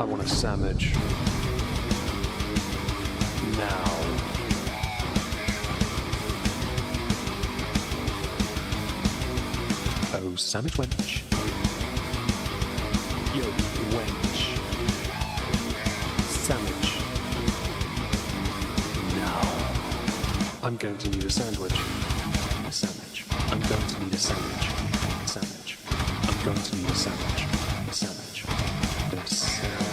want a sandwich. Now. Oh, sandwich wench. Yo, wench. Sandwich. Now. I'm going to need a sandwich. A sandwich. I'm going to need a sandwich. A sandwich. I'm going to need a sandwich. A sandwich. A sandwich.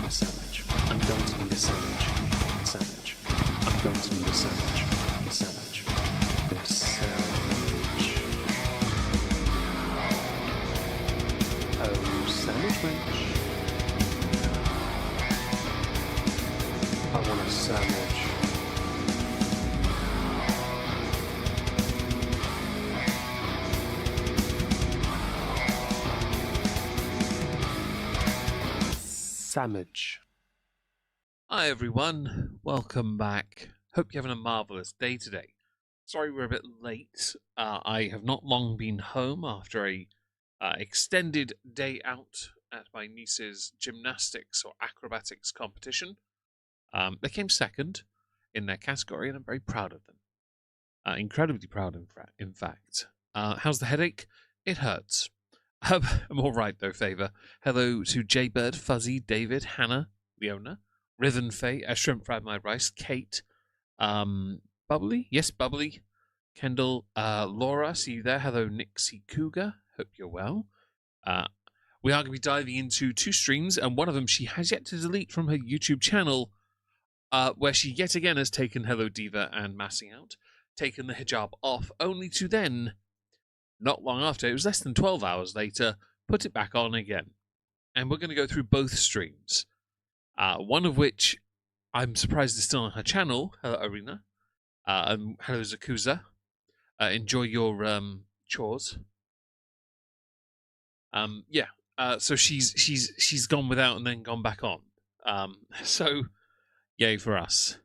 A sandwich. I'm going to need a sandwich. A sandwich. I'm going to need a sandwich. A sandwich. A sandwich. Oh, sandwich wench. I want a sandwich. Sandwich. Hi everyone, welcome back. Hope you're having a marvellous day today. Sorry we're a bit late. I have not long been home after a extended day out at my niece's gymnastics or acrobatics competition. They came second in their category and I'm very proud of them. Incredibly proud in fact. How's the headache? It hurts. I'm all right though, Favour. Hello to Jaybird, Fuzzy, David, Hannah, Leona, Riven Faye, Shrimp Fried My Rice, Kate, Bubbly, yes, Bubbly, Kendall, Laura, see you there. Hello, Nixie Cougar, hope you're well. We are going to be diving into two streams, and one of them she has yet to delete from her YouTube channel, where she yet again has taken Hello Diva and Massing Out, taken the hijab off, only to then, not long after, it was less than 12 hours later, put it back on again. And we're going to go through both streams. One of which I'm surprised is still on her channel, Hello Arena. Hello Zakuza. Enjoy your chores. So she's gone without and then gone back on. So yay for us.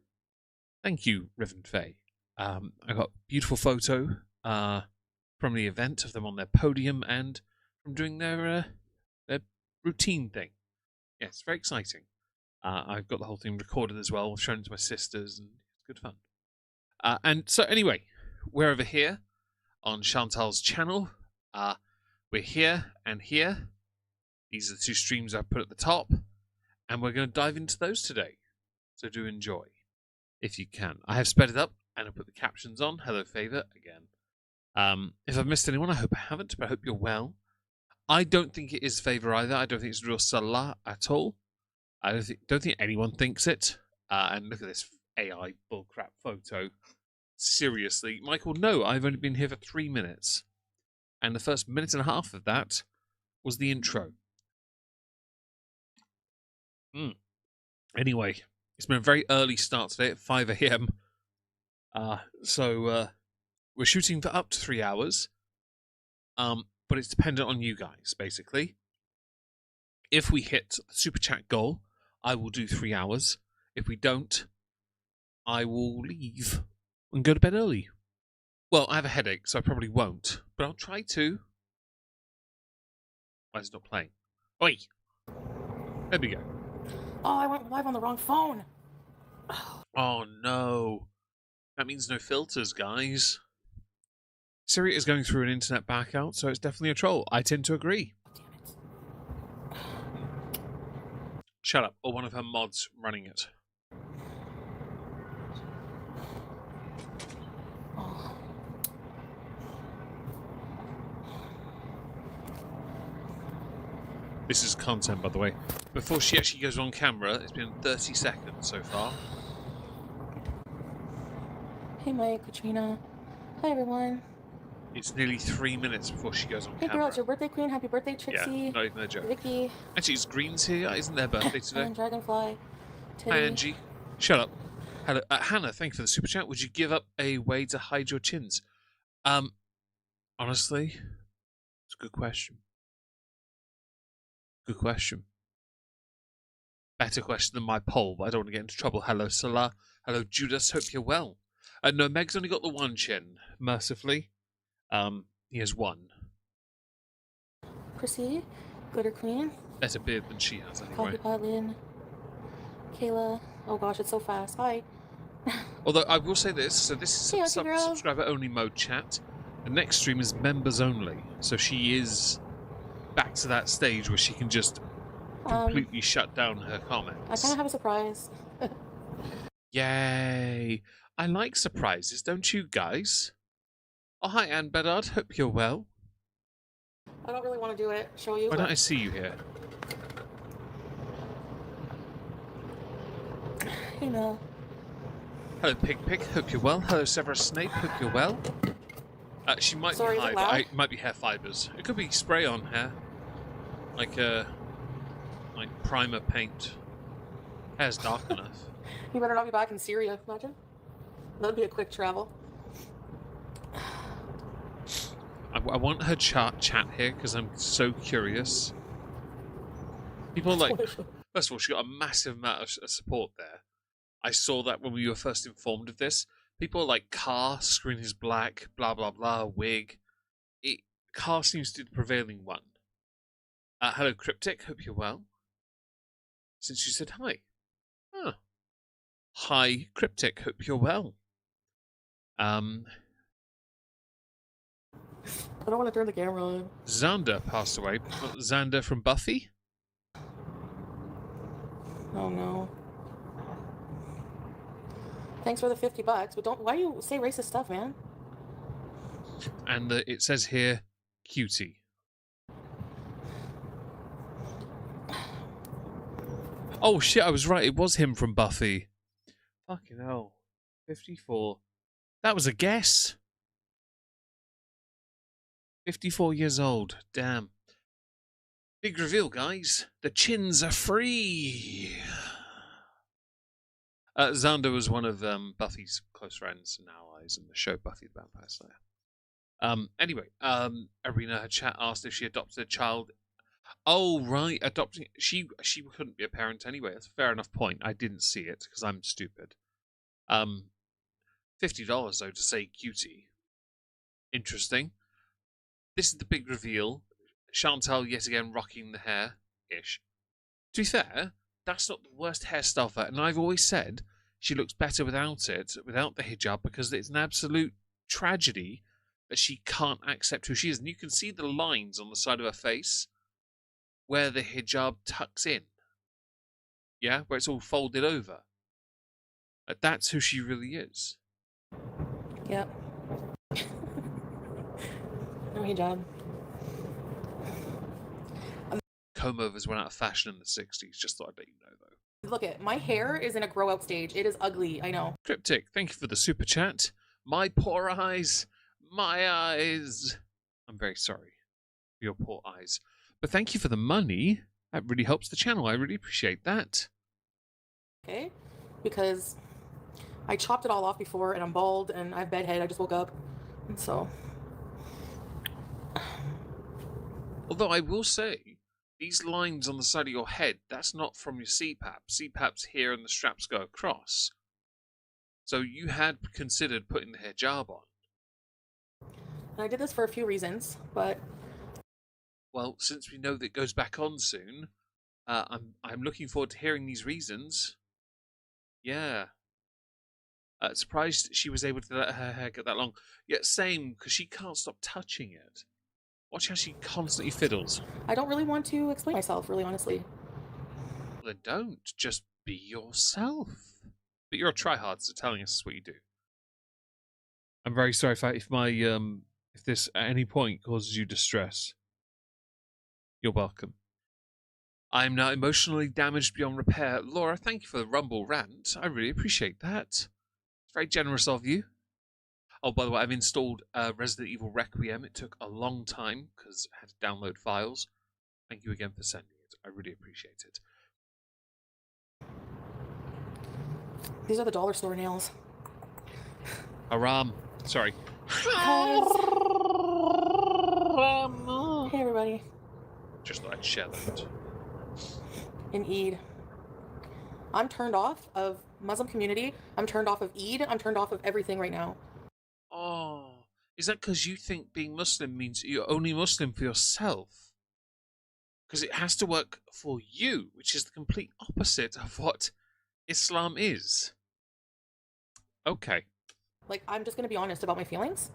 Thank you, Riven Faye. I got a beautiful photo from the event of them on their podium and from doing their routine thing. Yeah, it's very exciting. I've got the whole thing recorded as well, shown it to my sisters, and it's good fun. And so anyway, we're over here on Chantal's channel. We're here and here. These are the two streams I put at the top, and we're going to dive into those today. So do enjoy, if you can. I have sped it up, and I put the captions on. Hello, Favour, again. If I've missed anyone, I hope I haven't, but I hope you're well. I don't think it is Favour either. I don't think it's real Salah at all. I don't think anyone thinks it. And look at this AI bullcrap photo. Seriously, Michael, no, I've only been here for 3 minutes. And the first minute and a half of that was the intro. Anyway, it's been a very early start today at 5 a.m. So we're shooting for up to 3 hours. But it's dependent on you guys, basically. If we hit the super chat goal, I will do 3 hours. If we don't, I will leave and go to bed early. Well, I have a headache, so I probably won't. But I'll try to. Why is it not playing? Oi! There we go. Oh, I went live on the wrong phone. Oh no. That means no filters, guys. Siri is going through an internet blackout, so it's definitely a troll. I tend to agree. Damn it. Shut up, or one of her mods running it. Oh. This is content, by the way. Before she actually goes on camera, it's been 30 seconds so far. Hey, Mike, Katrina. Hi, everyone. It's nearly 3 minutes before she goes on Hey, camera. girl, it's your birthday, Queen. Happy birthday, Trixie. Yeah, not even a joke. Vicky. Actually, it's Green's here. Isn't their birthday today? And Dragonfly. Teddy. Hi, Angie. Shut up. Hello, Hannah. Thank you for the super chat. Would you give up a way to hide your chins? Honestly, it's a good question. Good question. Better question than my poll, but I don't want to get into trouble. Hello, Salah. Hello, Judas. Hope you're well. No, Meg's only got the one chin, mercifully. He has one. Proceed. Glitter Queen. Better beard than she has, anyway. Coffee Pot Lynn. Kayla. Oh gosh, it's so fast. Hi. Although I will say this, so this is Hey, Auntie girl. subscriber only mode chat. The next stream is members only, so she is back to that stage where she can just completely shut down her comments. I kind of have a surprise. Yay! I like surprises, don't you guys? Oh, hi, Anne Bedard. Hope you're well. I don't really want to do it. Show you. Why don't I see you here? You know. Hello, Pig. Hope you're well. Hello, Severus Snape. Hope you're well. She might Sorry, be is high, it but loud? it might be hair fibers. It could be spray on hair, like primer paint. Hair's dark enough. You better not be back in Syria. Imagine. That'd be a quick travel. I want her chat here because I'm so curious. People like, first of all, she got a massive amount of support there. I saw that when we were first informed of this. People like Car, screen is black, blah blah blah, wig. Car seems to be the prevailing one. Hello, Cryptic. Hope you're well. Since you said hi. Huh. Hi, Cryptic. Hope you're well. I don't want to turn the camera on. Xander passed away. Xander from Buffy? Oh no. Thanks for the $50, but don't. Why do you say racist stuff, man? And it says here, cutie. Oh shit, I was right. It was him from Buffy. Fucking hell. 54. That was a guess. 54 years old. Damn. Big reveal, guys. The chins are free. Xander was one of Buffy's close friends and allies in the show Buffy the Vampire Slayer. Anyway, Arena, her chat asked if she adopted a child. Oh, right, adopting. She couldn't be a parent anyway. That's a fair enough point. I didn't see it because I'm stupid. $50 though to say cutie. Interesting. This is the big reveal. Chantal yet again rocking the hair-ish. To be fair, that's not the worst hairstyle for her. And I've always said she looks better without it, without the hijab, because it's an absolute tragedy that she can't accept who she is. And you can see the lines on the side of her face where the hijab tucks in. Yeah, where it's all folded over. That's who she really is. Yep. No hijab. Comb-overs went out of fashion in the 60s. Just thought I'd let you know, though. Look it, my hair is in a grow out stage. It is ugly, I know. Cryptic, thank you for the super chat. My poor eyes. My eyes. I'm very sorry for your poor eyes. But thank you for the money. That really helps the channel. I really appreciate that. Okay? Because I chopped it all off before and I'm bald and I have bedhead. I just woke up. And so. Although I will say, these lines on the side of your head, that's not from your CPAP. CPAP's here and the straps go across. So you had considered putting the hijab on. And I did this for a few reasons, but... Well, since we know that it goes back on soon, I'm looking forward to hearing these reasons. Yeah. Surprised she was able to let her hair get that long. Yet same, because she can't stop touching it. Watch how she constantly fiddles. I don't really want to explain myself, really honestly. Well, then don't. Just be yourself. But you're a tryhard, so telling us is what you do. I'm very sorry if this at any point causes you distress. You're welcome. I'm now emotionally damaged beyond repair. Laura, thank you for the Rumble rant. I really appreciate that. It's very generous of you. Oh, by the way, I've installed Resident Evil Requiem. It took a long time because I had to download files. Thank you again for sending it. I really appreciate it. These are the dollar store nails. Haram. Sorry. Hey, everybody. Just thought I'd share that. In Eid. I'm turned off of Muslim community. I'm turned off of Eid. I'm turned off of everything right now. Oh, is that because you think being Muslim means you're only Muslim for yourself? Because it has to work for you, which is the complete opposite of what Islam is. Okay. Like, I'm just gonna be honest about my feelings.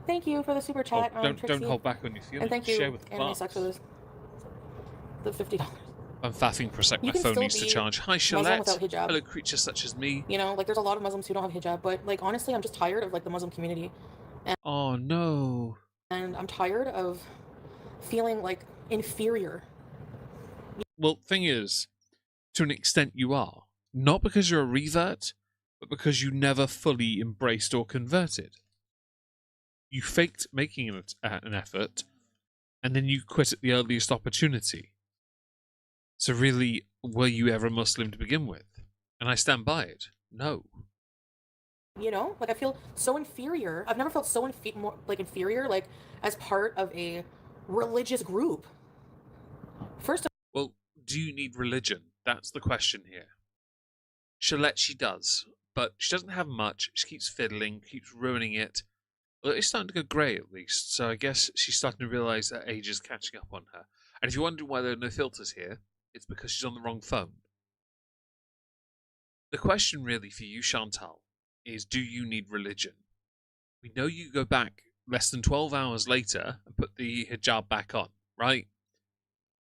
Thank you for the super Oh, chat, don't Trixie. hold back on your feelings. And thank Share you, with the Anime class. Sex, for the $50. I'm faffing for a sec. You My can phone still needs to be charge. Hi, Muslim Shalette. without hijab. Hello, creatures such as me. You know, like, there's a lot of Muslims who don't have hijab, but, like, honestly, I'm just tired of, like, the Muslim community. Oh, no. And I'm tired of feeling, like, inferior. Well, thing is, to an extent you are. Not because you're a revert, but because you never fully embraced or converted. You faked making an effort, and then you quit at the earliest opportunity. So really, were you ever a Muslim to begin with? And I stand by it. No. You know, like, I feel so inferior. I've never felt so inferior, like, as part of a religious group. First of Well, do you need religion? That's the question here. Shalette, she does, but she doesn't have much. She keeps fiddling, keeps ruining it. Well, it's starting to go grey at least, so I guess she's starting to realise that age is catching up on her. And if you're wondering why there are no filters here, it's because she's on the wrong phone. The question really for you, Chantal, is do you need religion? We know you go back less than 12 hours later and put the hijab back on, right?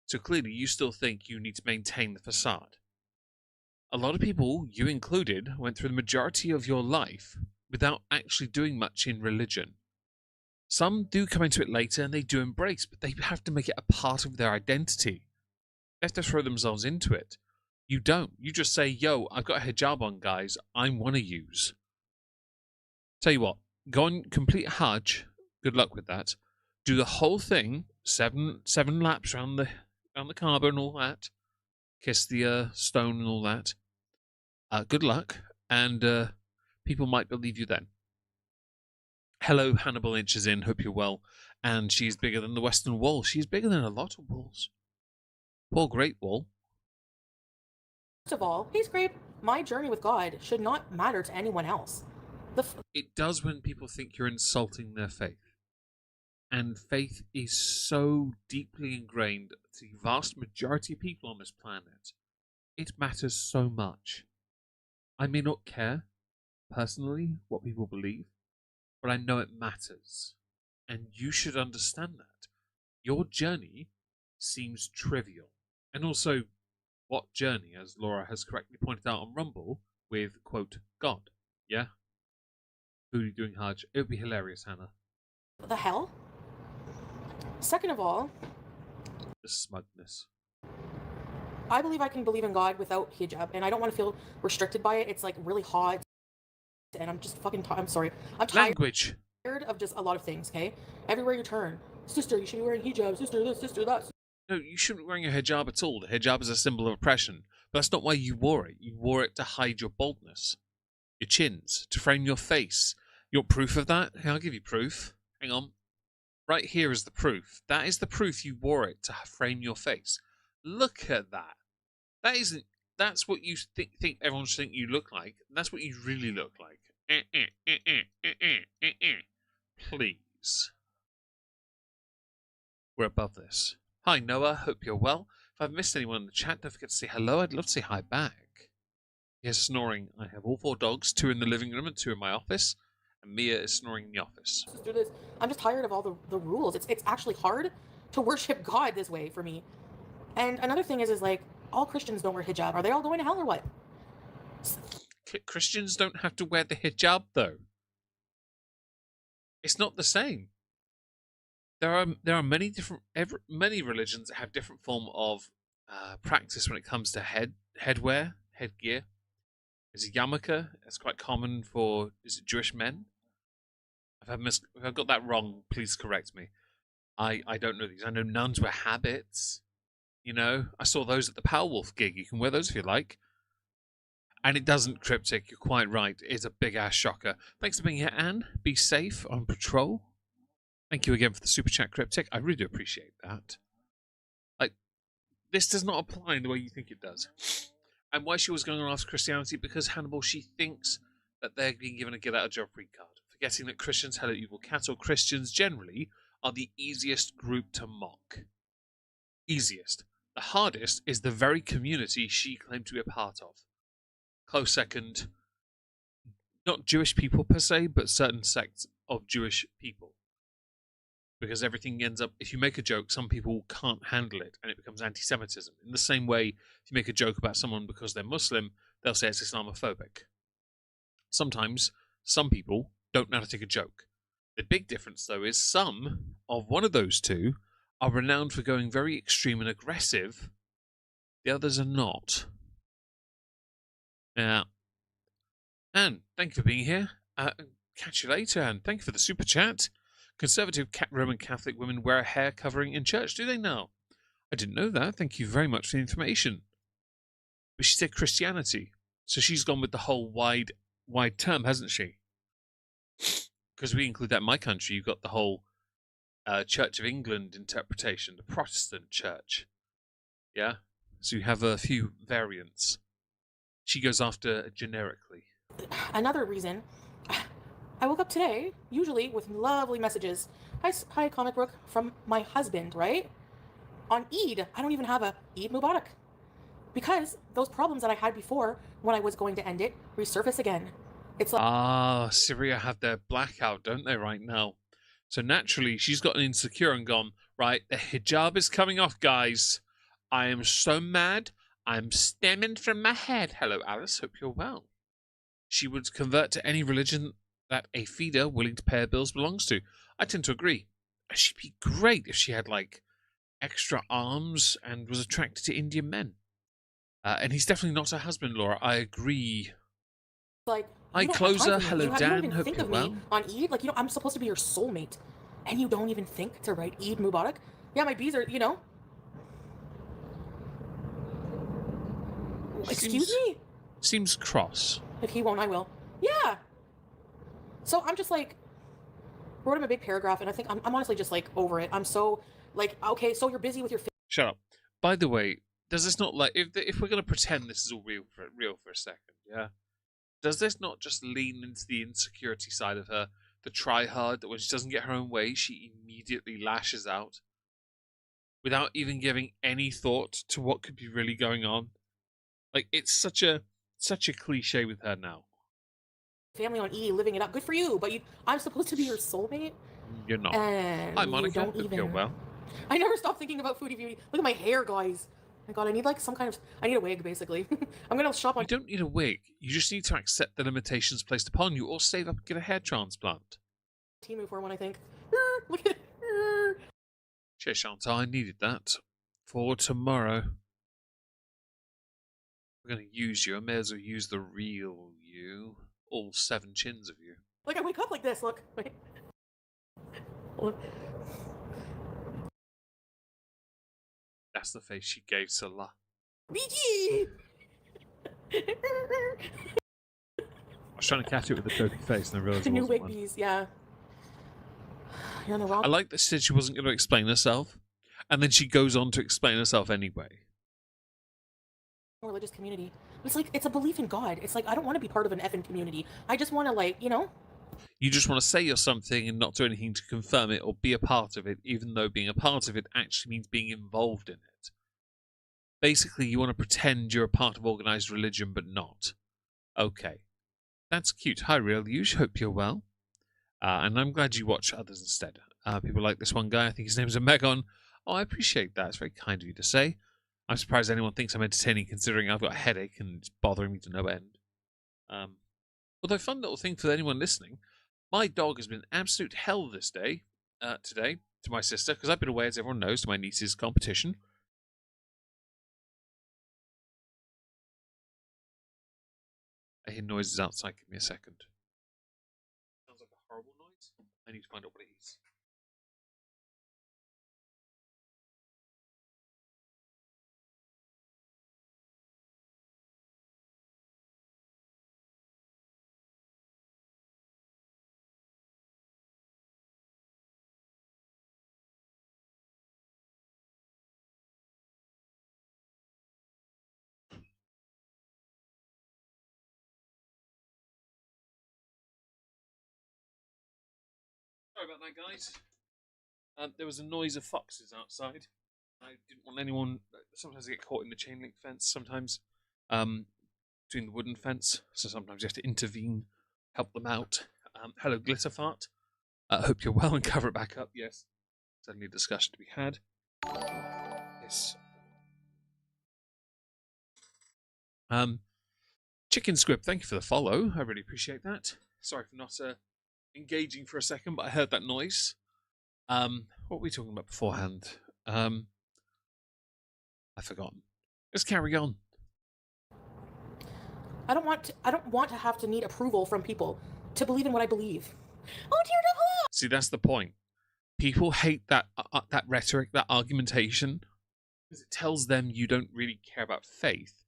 So clearly you still think you need to maintain the facade. A lot of people, you included, went through the majority of your life without actually doing much in religion. Some do come into it later and they do embrace, but they have to make it a part of their identity. They have to throw themselves into it. You don't. You just say, yo, I've got a hijab on, guys. I want to use. Tell you what, go on complete Hajj. Good luck with that. Do the whole thing, seven laps around the Kaaba and all that. Kiss the stone and all that. Good luck, and people might believe you then. Hello, Hannibal Inch is in. Hope you're well. And she's bigger than the Western Wall. She's bigger than a lot of walls. Poor Great Wall. all, hey Scrape, my journey with God should not matter to anyone else. It does when people think you're insulting their faith. And faith is so deeply ingrained to the vast majority of people on this planet. It matters so much. I may not care, personally, what people believe, but I know it matters. And you should understand that. Your journey seems trivial. And also, what journey, as Laura has correctly pointed out on Rumble, with, quote, God, yeah? FOODIE doing Hajj. It would be hilarious, Hannah. The hell? Second of all, The smugness. I believe I can believe in God without hijab, and I don't want to feel restricted by it. It's, like, really hot, and I'm just fucking I'm sorry. I'm tired Language. of just a lot of things, okay? Everywhere you turn. Sister, you should be wearing hijab. Sister this, sister that. No, you shouldn't be wearing a hijab at all. The hijab is a symbol of oppression. But that's not why you wore it. You wore it to hide your baldness. Your chins. To frame your face. You want proof of that? Hey, I'll give you proof. Hang on. Right here is the proof. That is the proof you wore it to frame your face. Look at that. That's what you think everyone should think you look like. That's what you really look like. Please. We're above this. Hi, Noah. Hope you're well. If I've missed anyone in the chat, don't forget to say hello. I'd love to say hi back. Here's snoring. I have all 4 dogs, 2 in the living room and 2 in my office. And Mia is snoring in the office. Sister this. I'm just tired of all the rules. It's actually hard to worship God this way for me. And another thing is like, all Christians don't wear hijab. Are they all going to hell or what? Christians don't have to wear the hijab, though. It's not the same. There are many many religions that have different form of practice when it comes to headwear, headgear. There's a yarmulke. That's quite common for Jewish men. If I've got that wrong, please correct me. I don't know these. I know nuns wear habits. You know, I saw those at the Powerwolf gig. You can wear those if you like. And it doesn't cryptic. You're quite right. It's a big ass shocker. Thanks for being here, Anne. Be safe on patrol. Thank you again for the super chat, cryptic. I really do appreciate that. Like, this does not apply in the way you think it does. And why she was going on after Christianity? Because Hannibal, she thinks that they're being given a get out of jail free card, forgetting that Christians, hello evil cat, or Christians generally are the easiest group to mock. Easiest. The hardest is the very community she claimed to be a part of. Close second, not Jewish people per se, but certain sects of Jewish people. Because everything ends up, if you make a joke, some people can't handle it and it becomes anti-Semitism. In the same way, if you make a joke about someone because they're Muslim, they'll say it's Islamophobic. Sometimes, some people don't know how to take a joke. The big difference, though, is some of one of those two are renowned for going very extreme and aggressive. The others are not. Yeah. Anne, thank you for being here. Catch you later, and thank you for the super chat. Conservative Roman Catholic women wear a hair covering in church, do they now? I didn't know that. Thank you very much for the information. But she said Christianity, so she's gone with the whole wide term, hasn't she? Because we include that in my country, you've got the whole Church of England interpretation, the Protestant church. Yeah? So you have a few variants. She goes after generically. Another reason, I woke up today, usually with lovely messages. Hi, comic book, from my husband, right? On Eid, I don't even have a Eid Mubarak. Because those problems that I had before when I was going to end it resurface again. It's like... Syria have their blackout, don't they, right now? So naturally, she's gotten insecure and gone, right, the hijab is coming off, guys. I am so mad, I'm stemming from my head. Hello, Alice, hope you're well. She would convert to any religion that a feeder willing to pay her bills belongs to. I tend to agree. She'd be great if she had, like, extra arms and was attracted to Indian men. And he's definitely not her husband, Laura. I agree. Like, hi, Closer. Hello, Dan. You don't even hope think you're of well. me on Eid. Like, I'm supposed to be your soulmate. And you don't even think to write Eid Mubarak. Yeah, my bees are, Excuse me? Seems cross. If he won't, I will. Yeah. So I'm just like, wrote him a big paragraph, and I think I'm honestly just like over it. I'm so like, okay, so you're busy with your. Shut up. By the way, does this not like if we're gonna pretend this is all real for a second, yeah? Does this not just lean into the insecurity side of her, the try hard that when she doesn't get her own way, she immediately lashes out, without even giving any thought to what could be really going on? Like it's such a cliche with her now. Family on E, living it up. Good for you, but I'm supposed to be your soulmate. You're not. And hi, Monica. Hope you're well. I never stop thinking about Foodie Beauty. Look at my hair, guys. My God, I need like some kind of. I need a wig, basically. I'm gonna shop on. You don't need a wig. You just need to accept the limitations placed upon you, or save up and get a hair transplant. Timu for one, I think. Look at it. Cheers, Chantal. I needed that for tomorrow. We're gonna use you. I may as well use the real you. All 7 chins of you. Like I wake up like this. Look. Wait. Look. That's the face she gave Salah. BG! I was trying to catch it with the trophy face, and I realised it New wasn't wig one. bees, yeah. You're on the wrong. I like that she said she wasn't going to explain herself, and then she goes on to explain herself anyway. Religious community. It's like, it's a belief in God. It's like, I don't want to be part of an effing community. I just want to, like, You just want to say you're something and not do anything to confirm it or be a part of it, even though being a part of it actually means being involved in it. Basically, you want to pretend you're a part of organised religion, but not. Okay. That's cute. Hi, Real Huge. Hope you're well. And I'm glad you watch others instead. People like this one guy. I think his name's Megon. Oh, I appreciate that. It's very kind of you to say. I'm surprised anyone thinks I'm entertaining, considering I've got a headache and it's bothering me to no end. Although, fun little thing for anyone listening, my dog has been absolute hell this day, today, to my sister, because I've been away, as everyone knows, to my niece's competition. I hear noises outside. Give me a second. Sounds like a horrible noise. I need to find out what it is. Sorry about that, guys. There was a noise of foxes outside. I didn't want anyone. Sometimes they get caught in the chain link fence. Sometimes between the wooden fence. So sometimes you have to intervene, help them out. Hello, Glitterfart. Hope you're well and cover it back up. Yes, certainly a discussion to be had. Yes. Chicken Squib, thank you for the follow. I really appreciate that. Sorry for not engaging for a second, but I heard that noise. What were we talking about beforehand? I've forgotten. Let's carry on. I don't want to have to need approval from people to believe in what I believe. Oh dear devil! See, that's the point. People hate that that rhetoric, that argumentation, because it tells them you don't really care about faith.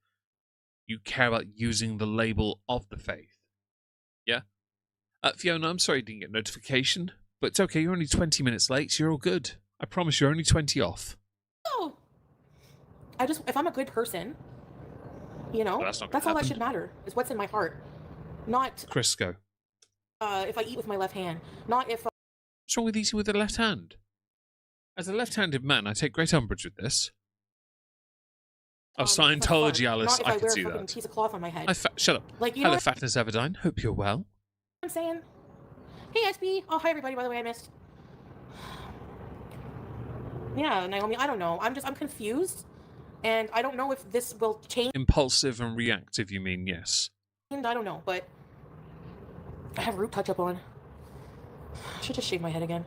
You care about using the label of the faith. Yeah? Fiona, I'm sorry you didn't get notification, but it's okay, you're only 20 minutes late, so you're all good. I promise you're only 20 off. Oh! If I'm a good person, you know, Well, that's all that should matter, is what's in my heart. Not, Crisco. if I eat with my left hand. Not if... What's wrong with eating with the left hand? As a left-handed man, I take great umbrage with this. Oh, Scientology, Alice, I could see that. Not if I wear a fucking piece of cloth on my head. Shut up. Like, you Hello, know what Fatness Everdine. Hope you're well. I'm saying? Hey, SB. Oh, hi, everybody, by the way, I missed. Yeah, Naomi, I don't know. I'm confused. And I don't know if this will change. Impulsive and reactive, you mean, yes. I don't know, but I have root touch-up on. I should just shave my head again.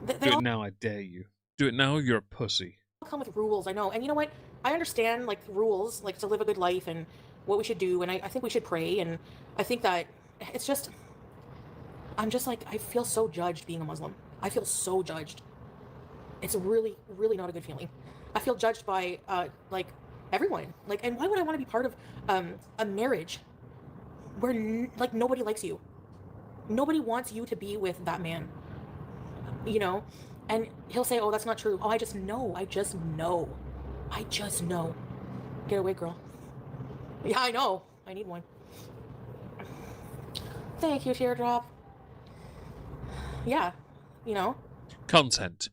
Do it now, I dare you. Do it now, you're a pussy. Come with rules, I know. And you know what? I understand, like, rules, like, to live a good life and what we should do. And I think we should pray. And I think that it's just... I'm just, like, I feel so judged being a Muslim. I feel so judged. It's really, really not a good feeling. I feel judged by, like, everyone. Like, and why would I want to be part of a marriage where, like, nobody likes you? Nobody wants you to be with that man. You know? And he'll say, oh, that's not true. Oh, I just know. I just know. I just know. Get away, girl. Yeah, I know. I need one. Thank you, Teardrop. Yeah, you know. Content.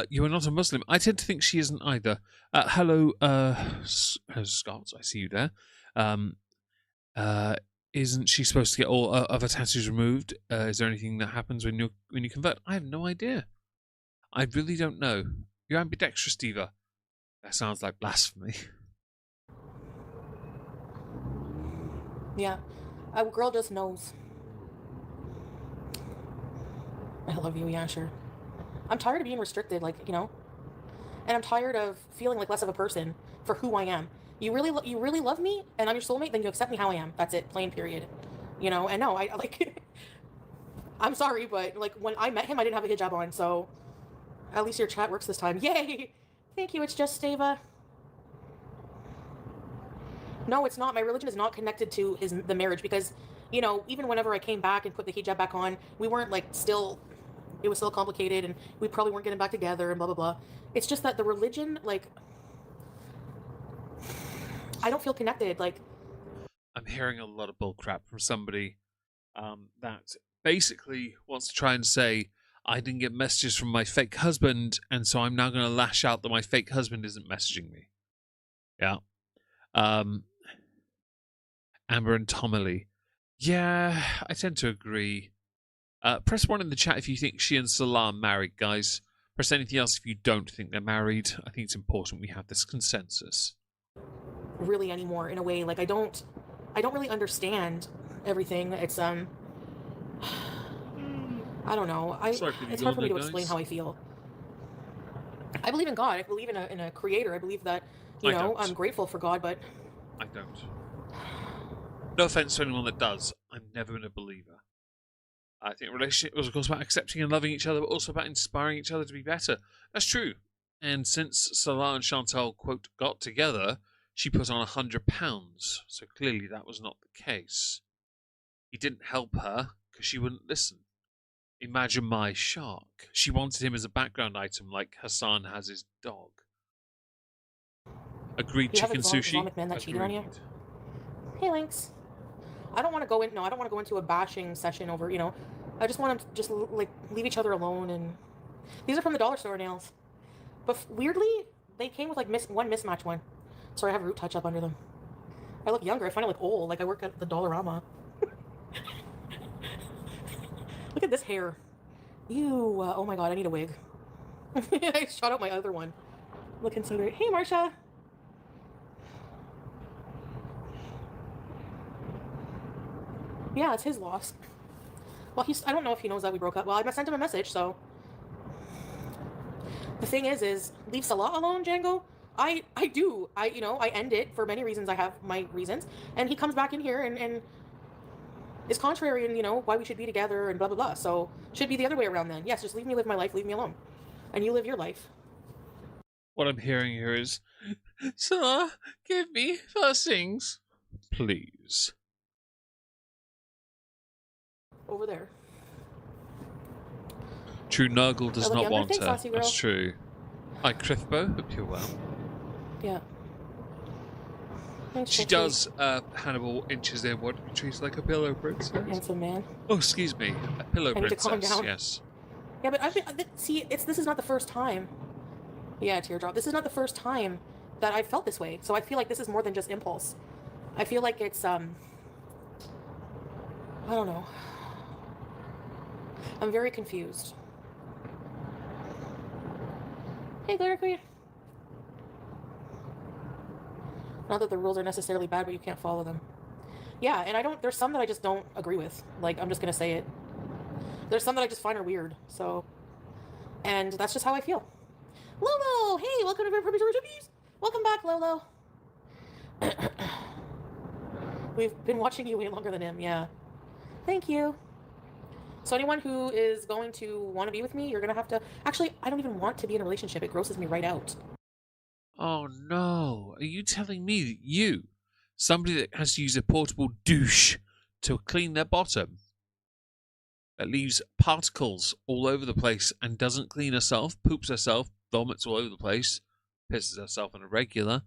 You are not a Muslim. I tend to think she isn't either. Hello, Scott. I see you there. Isn't she supposed to get all of her tattoos removed? Is there anything that happens when you convert? I have no idea. I really don't know. You're ambidextrous, Diva. That sounds like blasphemy. Yeah, a girl just knows. I love you, yeah, sure. I'm tired of being restricted, like, you know, and I'm tired of feeling like less of a person for who I am. You really love me, and I'm your soulmate, then you accept me how I am. That's it, plain period. You know, and no, I like, I'm sorry, but like when I met him, I didn't have a hijab on, so at least your chat works this time. Yay! Thank you, it's just Stava. No, it's not. My religion is not connected to the marriage because, you know, even whenever I came back and put the hijab back on, we weren't like still, it was still complicated and we probably weren't getting back together and blah, blah, blah. It's just that the religion, like, I don't feel connected. Like, I'm hearing a lot of bullcrap from somebody that basically wants to try and say, I didn't get messages from my fake husband, and so I'm now going to lash out that my fake husband isn't messaging me. Yeah. Amber and Tomily. Yeah, I tend to agree. Press 1 in the chat if you think she and Salah are married, guys. Press anything else if you don't think they're married. I think it's important we have this consensus. Really anymore, in a way. Like, I don't really understand everything. It's, I don't know. It's hard for me to explain how I feel. I believe in God. I believe in a creator. I believe that, you know, I'm grateful for God, but... I don't. No offense to anyone that does. I've never been a believer. I think a relationship was, of course, about accepting and loving each other, but also about inspiring each other to be better. That's true. And since Salah and Chantal, quote, got together, she put on £100. So clearly that was not the case. He didn't help her because she wouldn't listen. Imagine my shock. She wanted him as a background item like Hassan has his dog. Agreed, chicken sushi. Islamic men that cheated on you? Hey, Lynx. I don't want to go into a bashing session over, you know, I just want to just, like, leave each other alone, and these are from the dollar store nails. But weirdly, they came with like one mismatch one. Sorry, I have root touch up under them. I look younger. I find I look old. Like I work at the Dollarama. Look at this hair. Ew. Oh my god, I need a wig. I shot out my other one. Looking so great. Hey, Marsha. Yeah, it's his loss. Well, I don't know if he knows that we broke up. Well, I sent him a message, so. The thing is leave Salah alone, Django. I do. I end it for many reasons. I have my reasons. And he comes back in here and is contrary and, why we should be together and blah, blah, blah. So, should be the other way around then. Yes, just leave me live my life. Leave me alone. And you live your life. What I'm hearing here is, Salah, give me first things, please. Over there. True Nurgle does not want Thanks, her. Lassie girl. That's true. Hi, Criffbo. Hope you're well. Yeah. Thanks, She Trixie. does, Hannibal inches in what treats like a pillow princess. Handsome man. Oh, excuse me. A pillow I need to calm princess, down. yes. Yeah, but this is not the first time. Yeah, teardrop. This is not the first time that I've felt this way. So I feel like this is more than just impulse. I feel like it's, I don't know. I'm very confused. Hey, Glare Queen. Not that the rules are necessarily bad, but you can't follow them. Yeah, and there's some that I just don't agree with. Like, I'm just gonna say it. There's some that I just find are weird, so. And that's just how I feel. Lolo! Hey, welcome to Perpetual Reviews! Welcome back, Lolo. We've been watching you way longer than him, yeah. Thank you. So anyone who is going to want to be with me, you're going to have to... Actually, I don't even want to be in a relationship. It grosses me right out. Oh no, are you telling me that you, somebody that has to use a portable douche to clean their bottom, that leaves particles all over the place and doesn't clean herself, poops herself, vomits all over the place, pisses herself on a regular,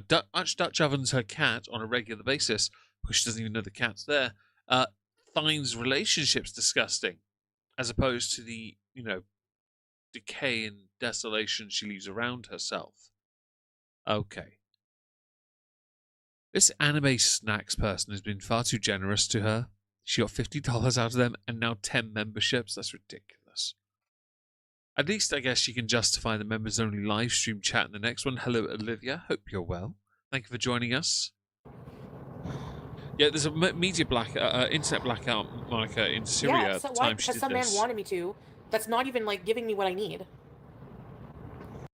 Dutch ovens her cat on a regular basis because she doesn't even know the cat's there, finds relationships disgusting, as opposed to the, decay and desolation she leaves around herself. Okay. This anime snacks person has been far too generous to her. She got $50 out of them and now 10 memberships. That's ridiculous. At least I guess she can justify the members only live stream chat in the next one. Hello, Olivia. Hope you're well. Thank you for joining us. Yeah, there's a internet blackout, Monica, in Syria at the time she did because some man this. wanted me to. That's not even, like, giving me what I need.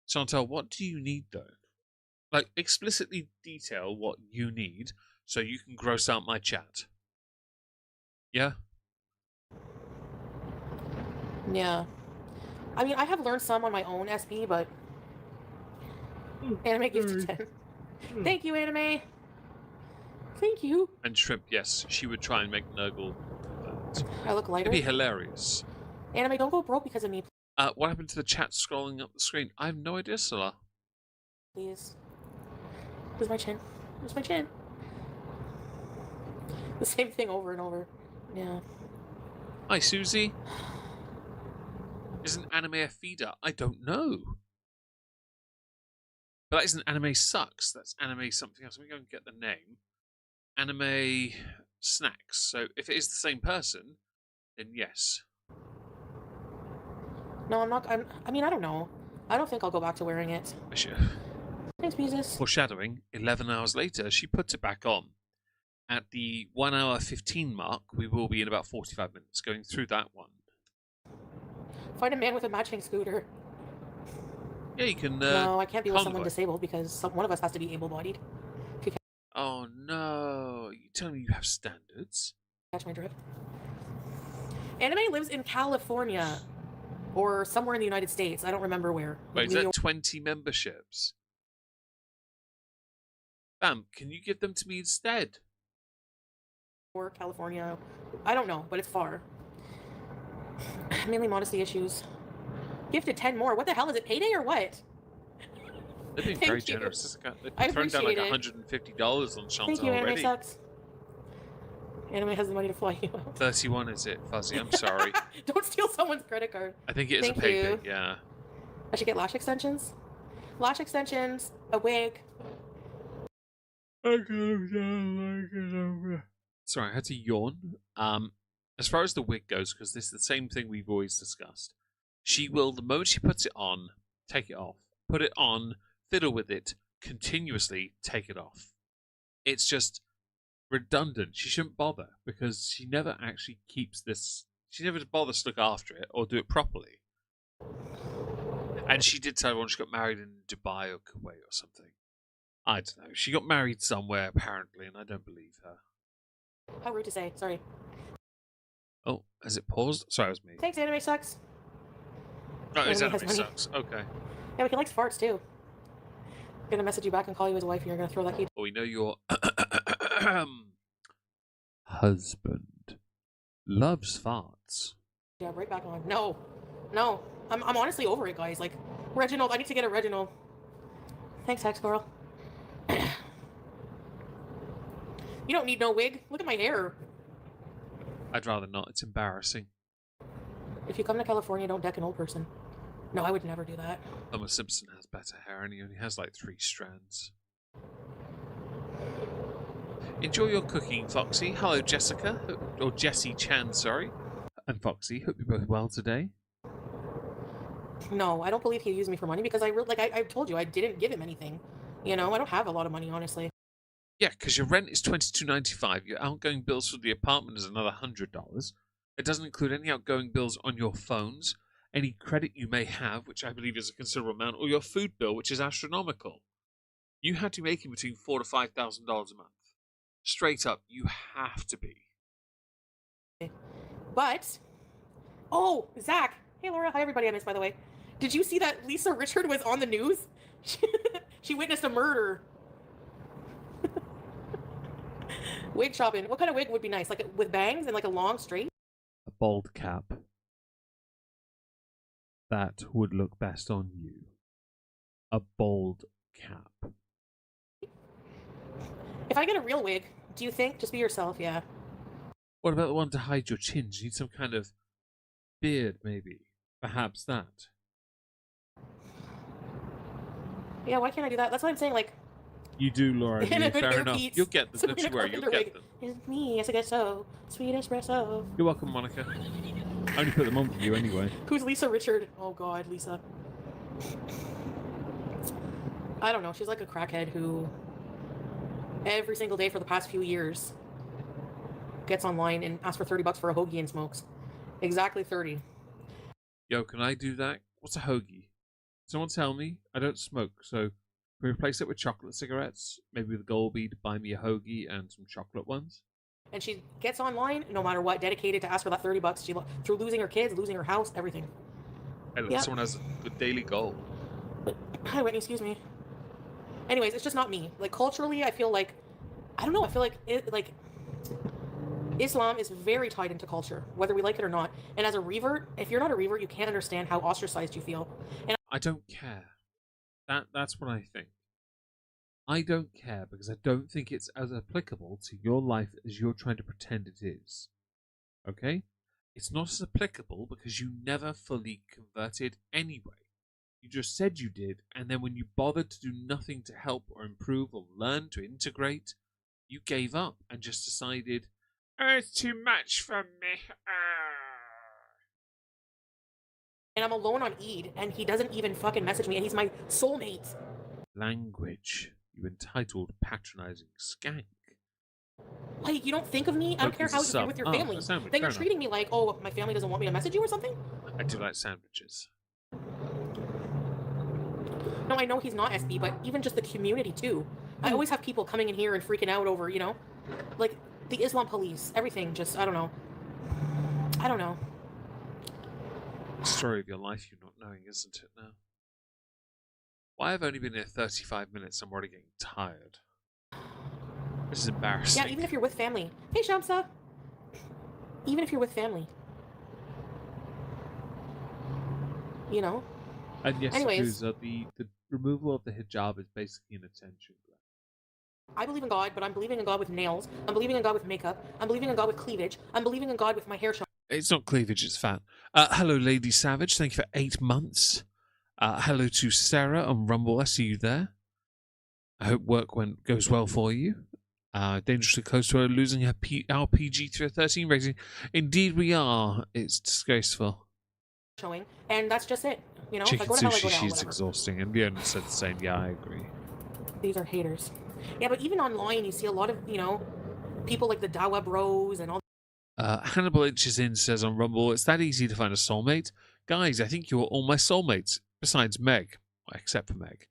Chantal, what do you need, though? Like, explicitly detail what you need so you can gross out my chat. Yeah? Yeah. I mean, I have learned some on my own, SB, but... Anime gives you 10. Thank you, Anime! Thank you! And Shrimp, yes, she would try and make Nurgle. I look lighter. It'd be hilarious. Anime, don't go broke because of me, What happened to the chat scrolling up the screen? I have no idea, Salah. please. Where's my chin? Where's my chin? The same thing over and over. Yeah. Hi, Susie. Isn't anime a feeder? I don't know. But that isn't anime sucks. That's anime something else. Let me go and get the name. Anime snacks. So if it is the same person, then yes. No, I'm not. I mean, I don't know. I don't think I'll go back to wearing it. Thanks, Jesus. Foreshadowing, 11 hours later, she puts it back on. At the 1 hour 15 mark, we will be in about 45 minutes going through that one. Find a man with a matching scooter. Yeah, you can. No, I can't be with convoy. someone disabled because one of us has to be able-bodied. Oh no! You tell me you have standards. Catch my drift. Anime lives in California. Or somewhere in the United States. I don't remember where. Wait, is that 20 memberships? Bam, can you give them to me instead? Or California. I don't know, but it's far. Mainly modesty issues. Gifted 10 more. What the hell? Is it payday or what? They've been Thank very you. generous. I They've thrown down like appreciate $150 on Chantal Thank you, Anime already. sucks. Anime has the money to fly you out. 31 is it, Fuzzy? I'm sorry. Don't steal someone's credit card. I think it is Thank a payday, you. yeah. I should get lash extensions. Lash extensions, a wig. Sorry, I had to yawn. As far as the wig goes, because this is the same thing we've always discussed. She will, the moment she puts it on, take it off. Put it on, fiddle with it, continuously take it off. It's just redundant. She shouldn't bother because she never actually keeps this. She never bothers to look after it or do it properly. And she did tell everyone she got married in Dubai or Kuwait or something. I don't know. She got married somewhere apparently, and I don't believe her. How rude to say. Sorry. Oh, has it paused? Sorry, it was me. Thanks, anime sucks. Oh, his Anime anime has money. sucks. Okay. Yeah, but he likes farts too. I'm gonna message you back and call you his wife, and you're gonna throw that key. Well, we know your husband loves farts. Yeah, right back on. No. I'm honestly over it, guys. Like, Reginald, I need to get a Reginald. Thanks, Hex Girl. You don't need no wig. Look at my hair. I'd rather not. It's embarrassing. If you come to California, don't deck an old person. No, I would never do that. Homer Simpson has better hair, and he only has like 3 strands. Enjoy your cooking, Foxy. Hello, Jessica. Or Jessie Chan, sorry. And Foxy, hope you're both well today. No, I don't believe he used me for money because I told you I didn't give him anything. You know, I don't have a lot of money, honestly. Yeah, because your rent is $22.95. Your outgoing bills for the apartment is another $100. It doesn't include any outgoing bills on your phones, any credit you may have, which I believe is a considerable amount, or your food bill, which is astronomical. You had to be making between $4,000 to $5,000 a month. Straight up, you have to be. But, oh, Zach. Hey, Laura. Hi, everybody I missed, by the way. Did you see that Lisa Richard was on the news? She witnessed a murder. Wig shopping. What kind of wig would be nice? Like with bangs and like a long straight? A bald cap. That would look best on you. A bald cap. If I get a real wig, do you think? Just be yourself, yeah. What about the one to hide your chin? Do you need some kind of beard, maybe? Perhaps that. Yeah, why can't I do that? That's what I'm saying, like... You do, Laura. In a Fair video enough. piece. You'll get them. So Don't we're you gonna worry. go You'll under get wig. them. It's me, espresso. Sweet espresso. You're welcome, Monica. I only put them on for you anyway. Who's Lisa Richard? Oh god, Lisa. I don't know. She's like a crackhead who every single day for the past few years gets online and asks for $30 for a hoagie and smokes. Exactly 30. Yo, can I do that? What's a hoagie? Someone tell me. I don't smoke, so can we replace it with chocolate cigarettes? Maybe with Golby to buy me a hoagie and some chocolate ones? And she gets online, no matter what, dedicated to ask for that $30. She through losing her kids, losing her house, everything. Hey, look, Yeah. someone has a good daily goal. Hi, Whitney, excuse me. Anyways, it's just not me. Like, culturally, I feel like... I don't know, I feel like... Islam is very tied into culture, whether we like it or not. And as a revert, if you're not a revert, you can't understand how ostracized you feel. And I don't care. That's what I think. I don't care because I don't think it's as applicable to your life as you're trying to pretend it is. Okay? It's not as applicable because you never fully converted anyway. You just said you did, and then when you bothered to do nothing to help or improve or learn to integrate, you gave up and just decided, oh, it's too much for me. and I'm alone on Eid, and he doesn't even fucking message me, and he's my soulmate. Language, you entitled, patronizing skank. Like, you don't think of me? I don't care how you're with your family. Then you're treating me like, oh, my family doesn't want me to message you or something? I do like sandwiches. No, I know he's not SB, but even just the community, too. I always have people coming in here and freaking out over, you know? Like, the Islam police, everything, just, I don't know. I don't know. Story of your life you're not knowing, isn't it now? Why have I only been here 35 minutes? I'm already getting tired. This is embarrassing. Yeah, even if you're with family. Hey, Shamsa. Even if you're with family. You know? And yes, Anyways. Yakuza, the removal of the hijab is basically an attention grab. I believe in God, but I'm believing in God with nails. I'm believing in God with makeup. I'm believing in God with cleavage. I'm believing in God with my hair shot. It's not cleavage, it's fat. Hello, Lady Savage. Thank you for 8 months. Hello to Sarah on Rumble. I see you there. I hope work goes well for you. Dangerously close to her losing her our PG-13 rating. Indeed, we are. It's disgraceful. Showing, and that's just it. You know, Chicken if I go to hell, I sushi go to hell, she's whatever. exhausting, and Leona said the same. Yeah, I agree. These are haters. Yeah, but even online, you see a lot of, you know, people like the Dawa Bros and all. Hannibal Inches In says on Rumble, it's that easy to find a soulmate. Guys, I think you're all my soulmates, besides Meg. Except for Meg.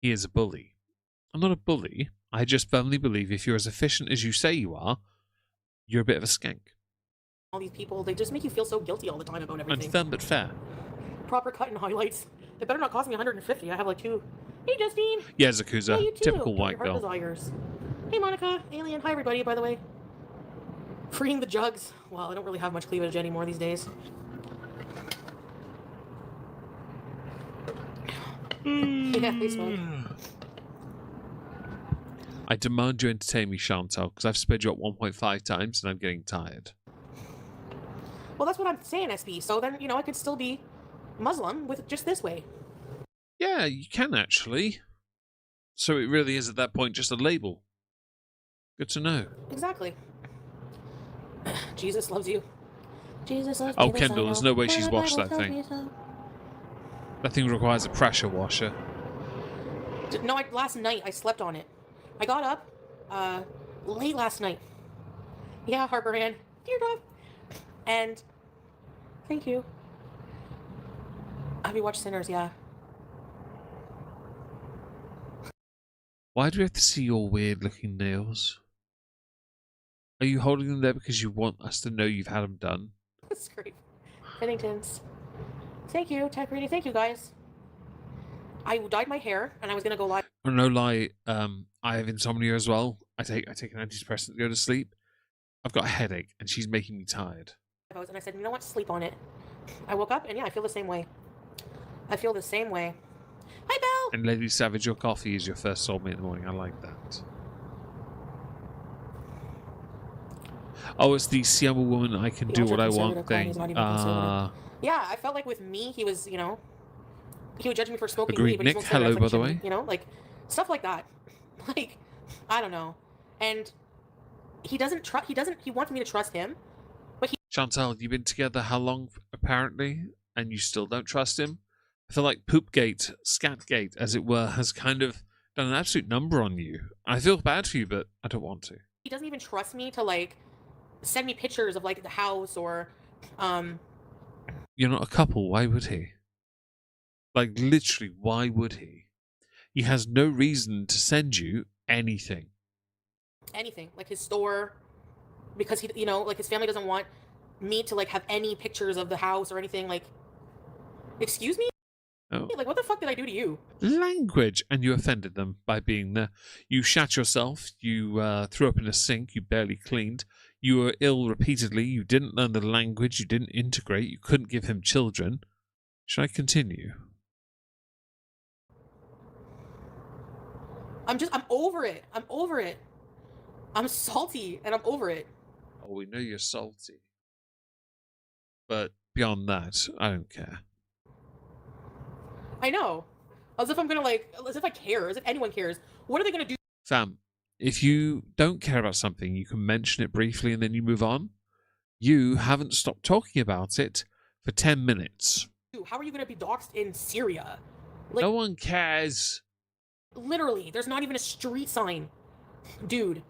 He is a bully. I'm not a bully. I just firmly believe if you're as efficient as you say you are, you're a bit of a skank. All these people, they just make you feel so guilty all the time about everything. And firm but fair. Proper cut and highlights. It better not cost me 150. I have like 2. Hey, Justine. Yeah, Zakuza. Hey, you too. Typical Get white your heart girl. desires. Hey, Monica. Alien. Hi, everybody, by the way. Freeing the jugs. Well, I don't really have much cleavage anymore these days. Yeah, they smoke. I demand you entertain me, Chantal, because I've sped you up 1.5 times and I'm getting tired. Well, that's what I'm saying, SB. So then, you know, I could still be Muslim with just this way. Yeah, you can actually. So it really is at that point just a label. Good to know. Exactly. Jesus loves you. Jesus loves Oh, Jesus, Kendall, there's no way she's washed that thing. That thing requires a pressure washer. No, last night I slept on it. I got up late last night. Yeah, Harper Ann. Dear dog. And thank you. Have you watched Sinners? Yeah. Why do we have to see your weird-looking nails? Are you holding them there because you want us to know you've had them done? That's great. Penningtons. Thank you, Tech Reading. Thank you, guys. I dyed my hair, and I was going to go live. No lie, I have insomnia as well. I take an antidepressant to go to sleep. I've got a headache, and she's making me tired. And I said, you know what? Sleep on it. I woke up, and yeah, I feel the same way. I feel the same way. Hi, Belle! And Lady Savage, your coffee is your first soulmate in the morning. I like that. Oh, it's the see I'm a woman, I can do what I want thing. Yeah, I felt like with me, he was, you know, he would judge me for smoking Agreed, weed, but Nick. he won't say Hello, that, by the way. You know, like, stuff like that. Like, I don't know. And he wants me to trust him, but he... Chantal, you've been together how long, apparently, and you still don't trust him? I feel like Poopgate, Scatgate, as it were, has kind of done an absolute number on you. I feel bad for you, but I don't want to. He doesn't even trust me to, like, send me pictures of, like, the house or, You're not a couple, why would he? Like, literally, why would he? He has no reason to send you anything. Anything. Like, his store, because he, you know, like, his family doesn't want me to, like, have any pictures of the house or anything, like, excuse me? Oh. Like, what the fuck did I do to you? Language! And you offended them by being there. You shat yourself, you threw up in a sink, you barely cleaned, you were ill repeatedly, you didn't learn the language, you didn't integrate, you couldn't give him children. Should I continue? I'm over it. I'm over it. I'm salty, and I'm over it. Oh, we know you're salty. But beyond that, I don't care. I know. As if I'm gonna, like, as if I care, as if anyone cares. What are they gonna do? Fam, if you don't care about something, you can mention it briefly and then you move on. You haven't stopped talking about it for 10 minutes. How are you gonna be doxxed in Syria? Like, no one cares. Literally, there's not even a street sign. Dude.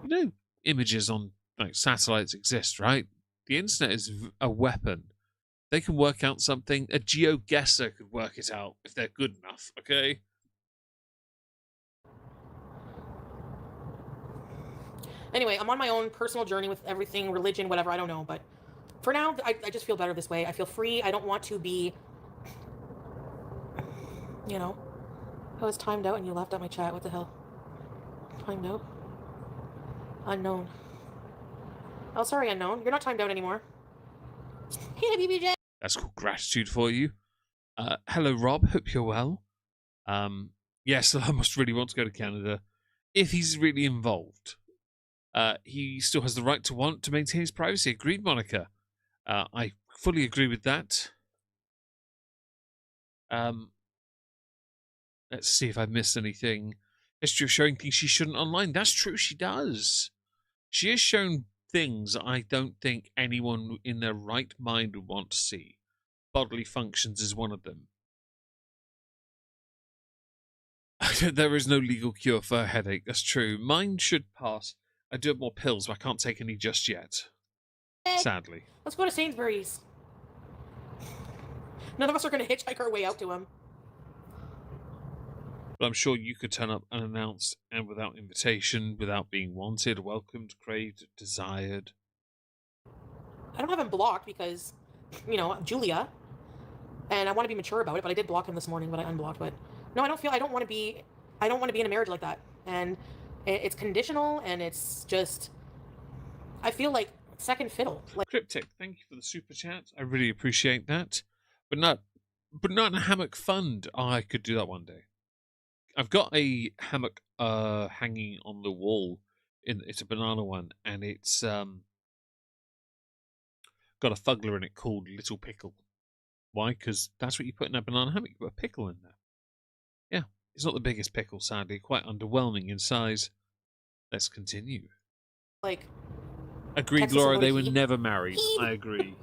You know, images on like satellites exist, right? The internet is a weapon. They can work out something. A GeoGuessr could work it out if they're good enough, okay? Anyway, I'm on my own personal journey with everything, religion, whatever, I don't know. But for now, I just feel better this way. I feel free. I don't want to be, you know. I was timed out and you laughed at my chat. What the hell? Timed out? Unknown. Oh, sorry, unknown. You're not timed out anymore. Hey, BBJ! That's called gratitude for you. Hello, Rob. Hope you're well. Yes, I must really want to go to Canada. If he's really involved, he still has the right to want to maintain his privacy. Agreed, Monica. I fully agree with that. Let's see if I missed anything. History of showing things she shouldn't online. That's true, she does. She has shown things I don't think anyone in their right mind would want to see. Bodily functions is one of them. There is no legal cure for a headache. That's true. Mine should pass. I do have more pills, but I can't take any just yet. Sadly. Let's go to Sainsbury's. None of us are going to hitchhike our way out to him. But I'm sure you could turn up unannounced and without invitation, without being wanted, welcomed, craved, desired. I don't have him blocked because, you know, Julia. And I want to be mature about it, but I did block him this morning, but I unblocked. But no, I don't want to be in a marriage like that. And it's conditional, and it's just, I feel like second fiddle. Like, Cryptic, thank you for the super chat. I really appreciate that. But not in a hammock fund. Oh, I could do that one day. I've got a hammock hanging on the wall. It's a banana one, and it's got a fuggler in it called Little Pickle. Why? Because that's what you put in a banana hammock. You put a pickle in there. Yeah, it's not the biggest pickle, sadly. Quite underwhelming in size. Let's continue. Like, agreed, Texas Laura. They were emoji. never married. I agree.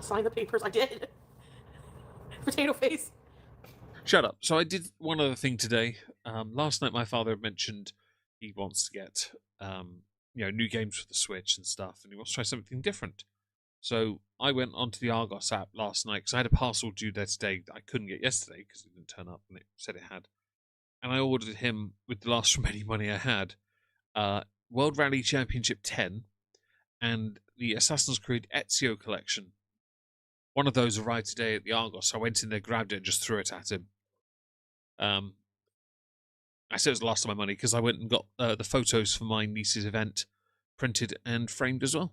Sign the papers. I did. Potato face. Shut up. So I did one other thing today. Last night, my father had mentioned he wants to get new games for the Switch and stuff, and he wants to try something different. So I went onto the Argos app last night because I had a parcel due there today that I couldn't get yesterday because it didn't turn up and it said it had. And I ordered him with the last remaining money I had, World Rally Championship 10 and the Assassin's Creed Ezio collection. One of those arrived today at the Argos, so I went in there, grabbed it, and just threw it at him. I said it was the last of my money because I went and got the photos for my niece's event printed and framed as well.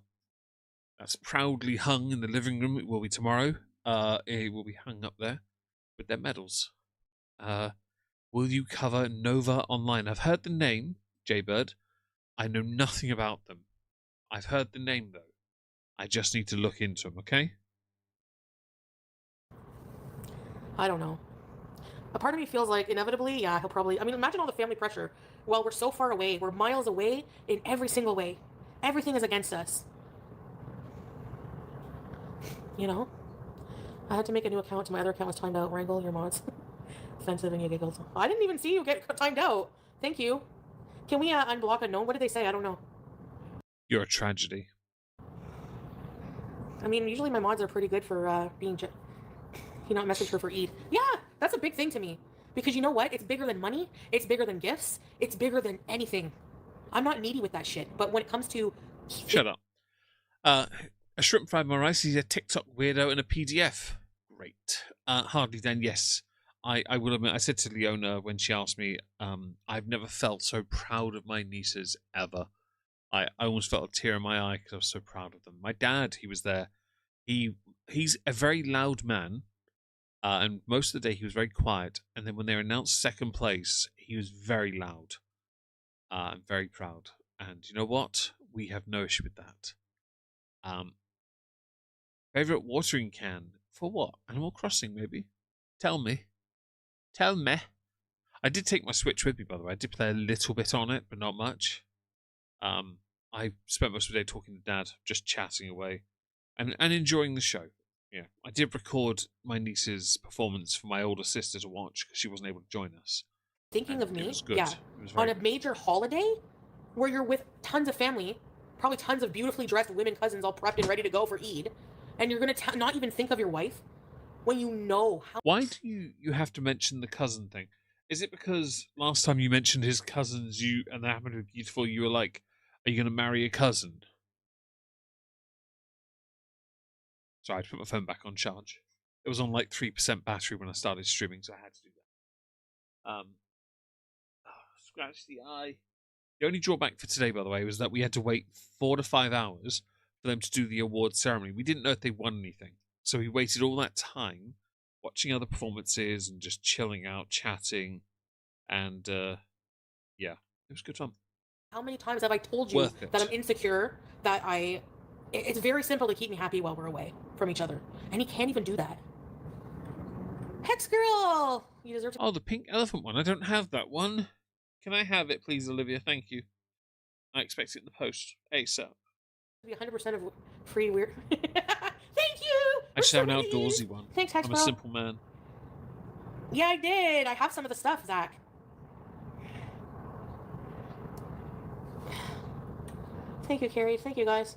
That's proudly hung in the living room. It will be tomorrow. It will be hung up there with their medals. Will you cover Nova Online? I've heard the name, Jaybird. I know nothing about them. I've heard the name, though. I just need to look into them, okay? I don't know. A part of me feels like inevitably, yeah, he'll probably. I mean, imagine all the family pressure. Well, we're so far away. We're miles away in every single way. Everything is against us. You know? I had to make a new account. My other account was timed out. Wrangle your mods. Offensive, and you giggled. I didn't even see you get timed out. Thank you. Can we unblock unknown? What did they say? I don't know. You're a tragedy. I mean, usually my mods are pretty good for being... message her for Eid. Yeah, that's a big thing to me. Because you know what? It's bigger than money. It's bigger than gifts. It's bigger than anything. I'm not needy with that shit. But when it comes to... Shut up. A shrimp fried my rice. He's a TikTok weirdo and a PDF. Great. Hardly then, yes. I will admit, I said to Leona when she asked me, I've never felt so proud of my nieces ever. I almost felt a tear in my eye because I was so proud of them. My dad, he was there. He's a very loud man. And most of the day he was very quiet. And then when they announced second place, he was very loud. And very proud. And you know what? We have no issue with that. Favorite watering can? For what? Animal Crossing, maybe? Tell me. I did take my Switch with me, by the way. I did play a little bit on it, but not much. I spent most of the day talking to Dad, just chatting away, and enjoying the show. Yeah, I did record my niece's performance for my older sister to watch because she wasn't able to join us. Thinking of me, it was good. yeah, It was on a good. major holiday where you're with tons of family, probably tons of beautifully dressed women cousins all prepped and ready to go for Eid, and you're going to not even think of your wife when you know how... Why do you have to mention the cousin thing? Is it because last time you mentioned his cousins, and they happened to be beautiful, you were like, are you going to marry a cousin? So I had to put my phone back on charge. It was on like 3% battery when I started streaming, so I had to do that. Scratch the eye. The only drawback for today, by the way, was that we had to wait 4 to 5 hours for them to do the awards ceremony. We didn't know if they won anything. So we waited all that time watching other performances and just chilling out, chatting. And yeah, it was good fun. How many times have I told you that I'm insecure, that it's very simple to keep me happy while we're away from each other. And he can't even do that. Hex girl! You deserve to Oh, the pink elephant one. I don't have that one. Can I have it, please, Olivia? Thank you. I expect it in the post ASAP. be 100% of free weird. Thank you! I should have an We're so outdoorsy one. Thanks, Hex I'm a girl. simple man. Yeah, I did. I have some of the stuff, Zach. Thank you, Carrie. Thank you, guys.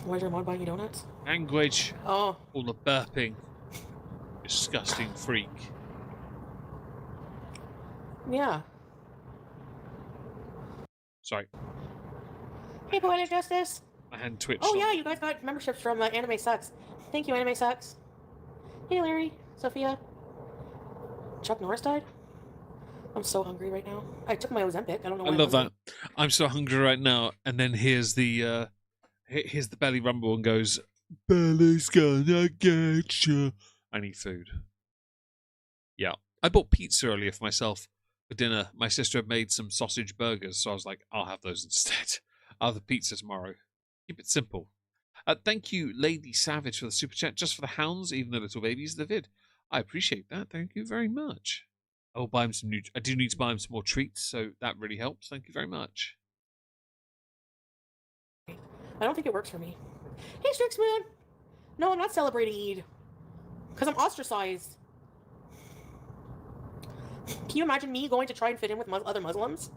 Where's your mod buying you donuts? Language. Oh. All the burping. Disgusting freak. Yeah. Sorry. Hey, Poetic Justice. My hand twitched. Oh, yeah, you guys got memberships from Anime Sucks. Thank you, Anime Sucks. Hey, Larry. Sophia. Chuck Norris died? I'm so hungry right now. I took my Ozempic. I don't know why I love hungry. that. I'm so hungry right now. And then here's the belly rumble and goes, Belly's gonna get you. I need food. Yeah. I bought pizza earlier for myself for dinner. My sister had made some sausage burgers, so I was like, I'll have those instead. I'll have the pizza tomorrow. Keep it simple. Thank you, Lady Savage, for the super chat. Just for the hounds, even the little babies, the vid. I appreciate that. Thank you very much. I will buy him some new. I do need to buy him some more treats, so that really helps. Thank you very much. I don't think it works for me. Hey, Strix Moon! No, I'm not celebrating Eid. Because I'm ostracized. Can you imagine me going to try and fit in with other Muslims?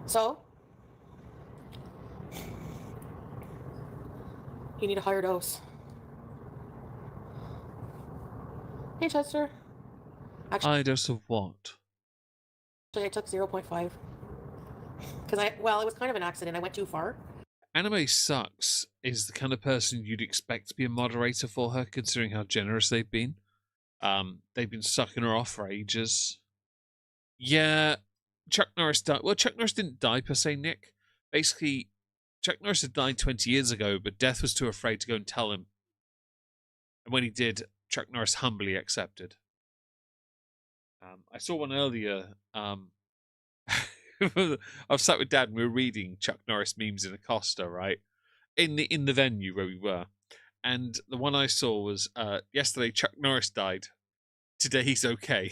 So? You need a higher dose. Hey, Chester. High dose of what? Actually, I took 0.5. Because it was kind of an accident. I went too far. Anime Sucks is the kind of person you'd expect to be a moderator for her, considering how generous they've been. They've been sucking her off for ages. Yeah, Chuck Norris died. Well, Chuck Norris didn't die per se, Nick. Basically, Chuck Norris had died 20 years ago, but Death was too afraid to go and tell him. And when he did, Chuck Norris humbly accepted. I saw one earlier. I was sat with Dad and we were reading Chuck Norris memes in a Costa, right? In the venue where we were. And the one I saw was yesterday Chuck Norris died. Today he's okay.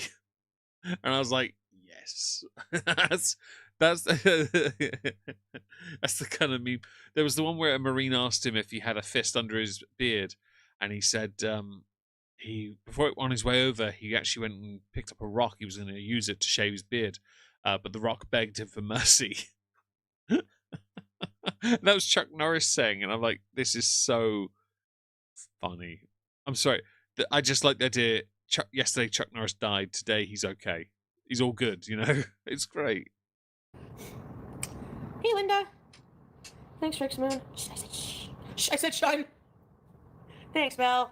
And I was like, yes. that's that's the kind of meme. There was the one where a Marine asked him if he had a fist under his beard, and he said before on his way over, he actually went and picked up a rock. He was going to use it to shave his beard, but the rock begged him for mercy. That was Chuck Norris saying, and I'm like, this is so funny. I'm sorry. I just like the idea. Yesterday, Chuck Norris died. Today, he's okay. He's all good, you know? It's great. Hey, Linda. Thanks, Strix Moon. I said shun. Thanks, Belle.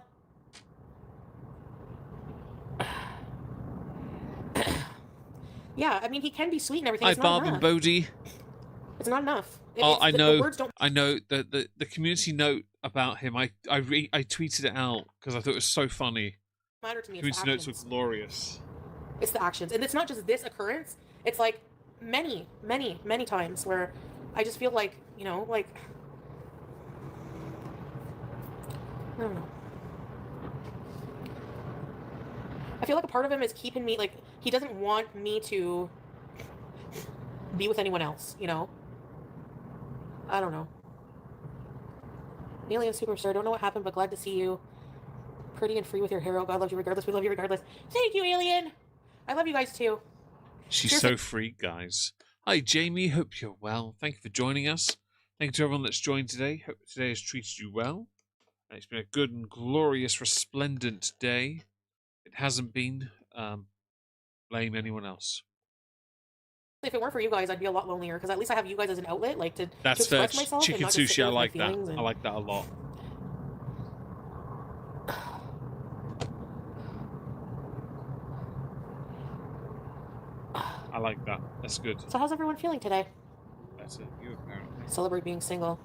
Yeah, I mean, he can be sweet and everything. Hi, It's not Barb enough. and Bodie. It's not enough. I the know. words don't I know the community note about him. I tweeted it out because I thought it was so funny. matter to me. Community notes were glorious. It's the actions, and it's not just this occurrence. It's like many, many, many times where I just feel like, you know, like I don't know. I feel like a part of him is keeping me, like, he doesn't want me to be with anyone else, you know? I don't know. Alien Superstar, don't know what happened, but glad to see you. Pretty and free with your hero. God loves you regardless. We love you regardless. Thank you, Alien! I love you guys too. She's Seriously. so free, guys. Hi, Jamie. Hope you're well. Thank you for joining us. Thank you to everyone that's joined today. Hope today has treated you well. It's been a good and glorious, resplendent day. It hasn't been. Blame anyone else. If it weren't for you guys, I'd be a lot lonelier, because at least I have you guys as an outlet, like, to That's express fair. myself. Chicken and not just sit sushi, there I with my like that. feelings and- I like that a lot. I like that. That's good. So how's everyone feeling today? That's it. You apparently. Celebrate being single.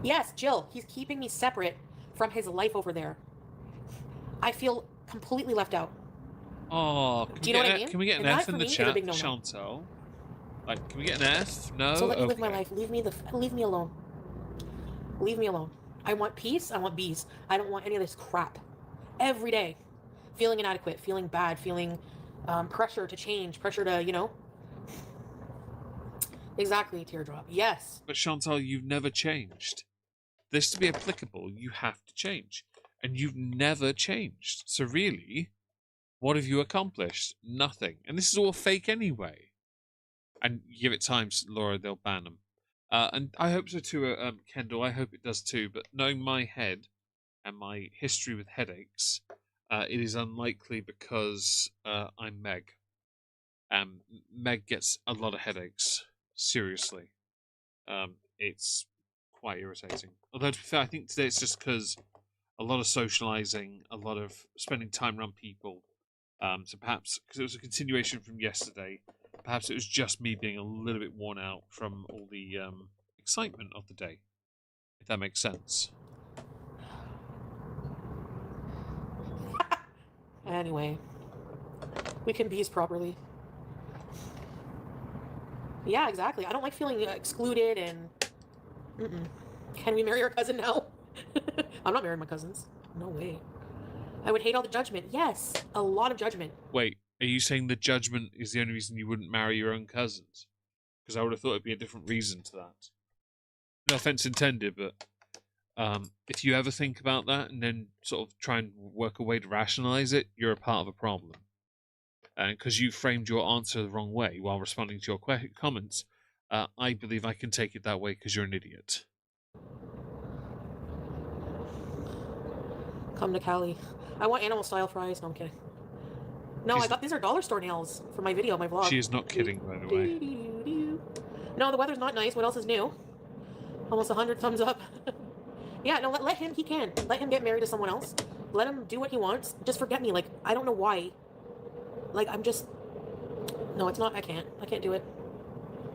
Yes, Jill, he's keeping me separate from his life over there. I feel completely left out. Oh, Do you know what I mean? Can we get an And that F in for the me is a chat, big no-no. Chantal? Like, can we get an F? No? So let me live my Okay. life. Leave me alone. Leave me alone. I want peace. I want bees. I don't want any of this crap. Every day, feeling inadequate, feeling bad, feeling pressure to change, pressure to, Exactly, teardrop. Yes. But Chantal, you've never changed. This to be applicable, you have to change. And you've never changed. So really, what have you accomplished? Nothing. And this is all fake anyway. And give it time, Laura, they'll ban them. And I hope so too, Kendall. I hope it does too. But knowing my head and my history with headaches, it is unlikely because I'm Meg. Meg gets a lot of headaches. Seriously. It's quite irritating. Although, to be fair, I think today it's just because a lot of socializing, a lot of spending time around people. So perhaps, because it was a continuation from yesterday, perhaps it was just me being a little bit worn out from all the excitement of the day, if that makes sense. Anyway, we can bees properly. Yeah, exactly. I don't like feeling excluded and. Can we marry our cousin now? I'm not marrying my cousins. No way. I would hate all the judgment. Yes, a lot of judgment. Wait, are you saying the judgment is the only reason you wouldn't marry your own cousins? Because I would have thought it'd be a different reason to that. No offense intended, but if you ever think about that and then sort of try and work a way to rationalize it, you're a part of a problem. And because you framed your answer the wrong way while responding to your comments, I believe I can take it that way because you're an idiot. Come to Cali. I want animal style fries. No, I'm kidding. No, I got these are dollar store nails for my video, my vlog. She is not kidding, by the way. No, the weather's not nice. What else is new? Almost 100 thumbs up. Yeah, no, let him. He can. Let him get married to someone else. Let him do what he wants. Just forget me. Like, I don't know why. Like, I'm just... No, it's not. I can't do it.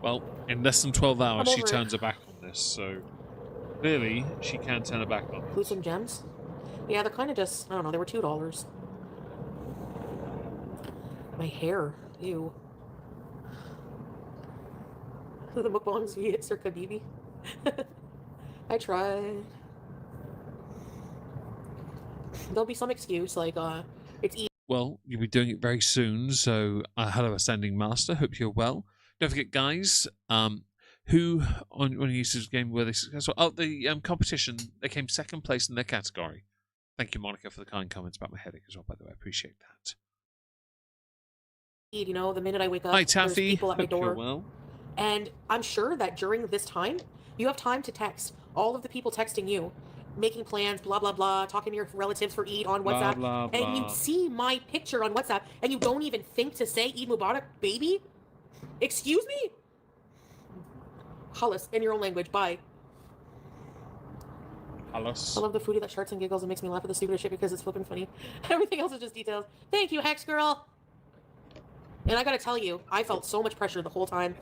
Well, in less than 12 hours, she over turns her back on this, so clearly she can turn her back on it. Include some gems? Yeah, they're kind of just... I don't know. They were $2. My hair. Ew. The mukbangs we hit Sir Kadibi. I tried. There'll be some excuse, like, it's easy. Well, you'll be doing it very soon, so hello, Ascending Master. Hope you're well. Don't forget, guys, who on YouTube's game were they successful? Oh, the competition, they came second place in their category. Thank you, Monica, for the kind comments about my headache as well, by the way. I appreciate that. You know, the minute I wake up, Hi, there's Taffy. people at my Hope you're door. well. And I'm sure that during this time, you have time to text all of the people texting you, making plans, blah, blah, blah, talking to your relatives for Eid on WhatsApp. Blah, blah, and you blah. see my picture on WhatsApp, and you don't even think to say Eid Mubarak, baby? Excuse me? Halas, in your own language. Bye. Halas. I love the foodie that sharts and giggles and makes me laugh at the stupidest shit because it's flipping funny. Everything else is just details. Thank you, Hex Girl. And I gotta tell you, I felt so much pressure the whole time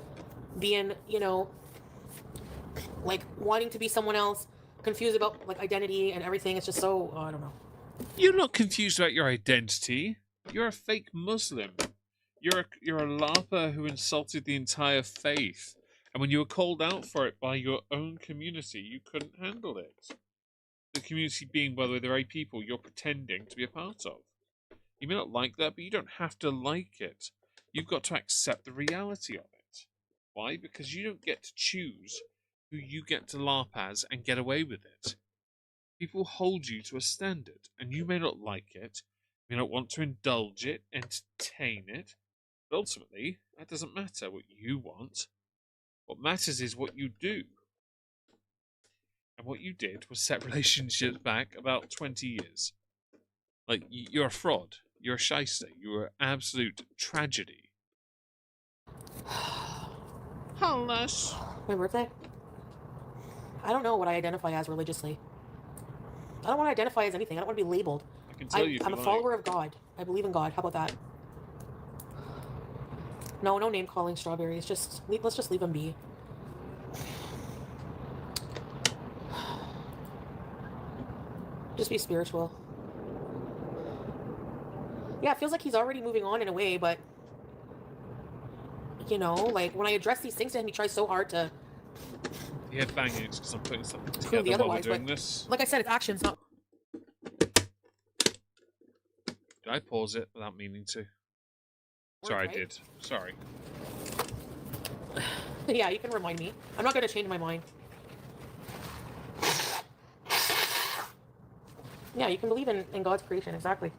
being, you know, like wanting to be someone else, confused about like identity and everything. It's just so, I don't know. You're not confused about your identity. You're a fake Muslim. You're a larper who insulted the entire faith. And when you were called out for it by your own community, you couldn't handle it. The community being, by the way, the very people you're pretending to be a part of. You may not like that, but you don't have to like it. You've got to accept the reality of it. Why? Because you don't get to choose who you get to laugh as and get away with it. People hold you to a standard, and you may not like it, you may not want to indulge it, entertain it, but ultimately, that doesn't matter what you want. What matters is what you do. And what you did was set relationships back about 20 years. Like, you're a fraud. You're a shyster. You're an absolute tragedy. Halas. My birthday? I don't know what I identify as religiously. I don't want to identify as anything. I don't want to be labeled. I can tell you. I'm a follower of God. I believe in God. How about that? No name calling strawberries. Let's just leave them be. Just be spiritual. Yeah, it feels like he's already moving on in a way, but You know, like when I address these things to him, he tries so hard to The head banging is because I'm putting something prove together the while we're otherwise. doing But this. like I said, it's actions, not. Did I pause it without meaning to? Sorry, I did. Sorry. Yeah, you can remind me. I'm not going to change my mind. Yeah, you can believe in God's creation, exactly.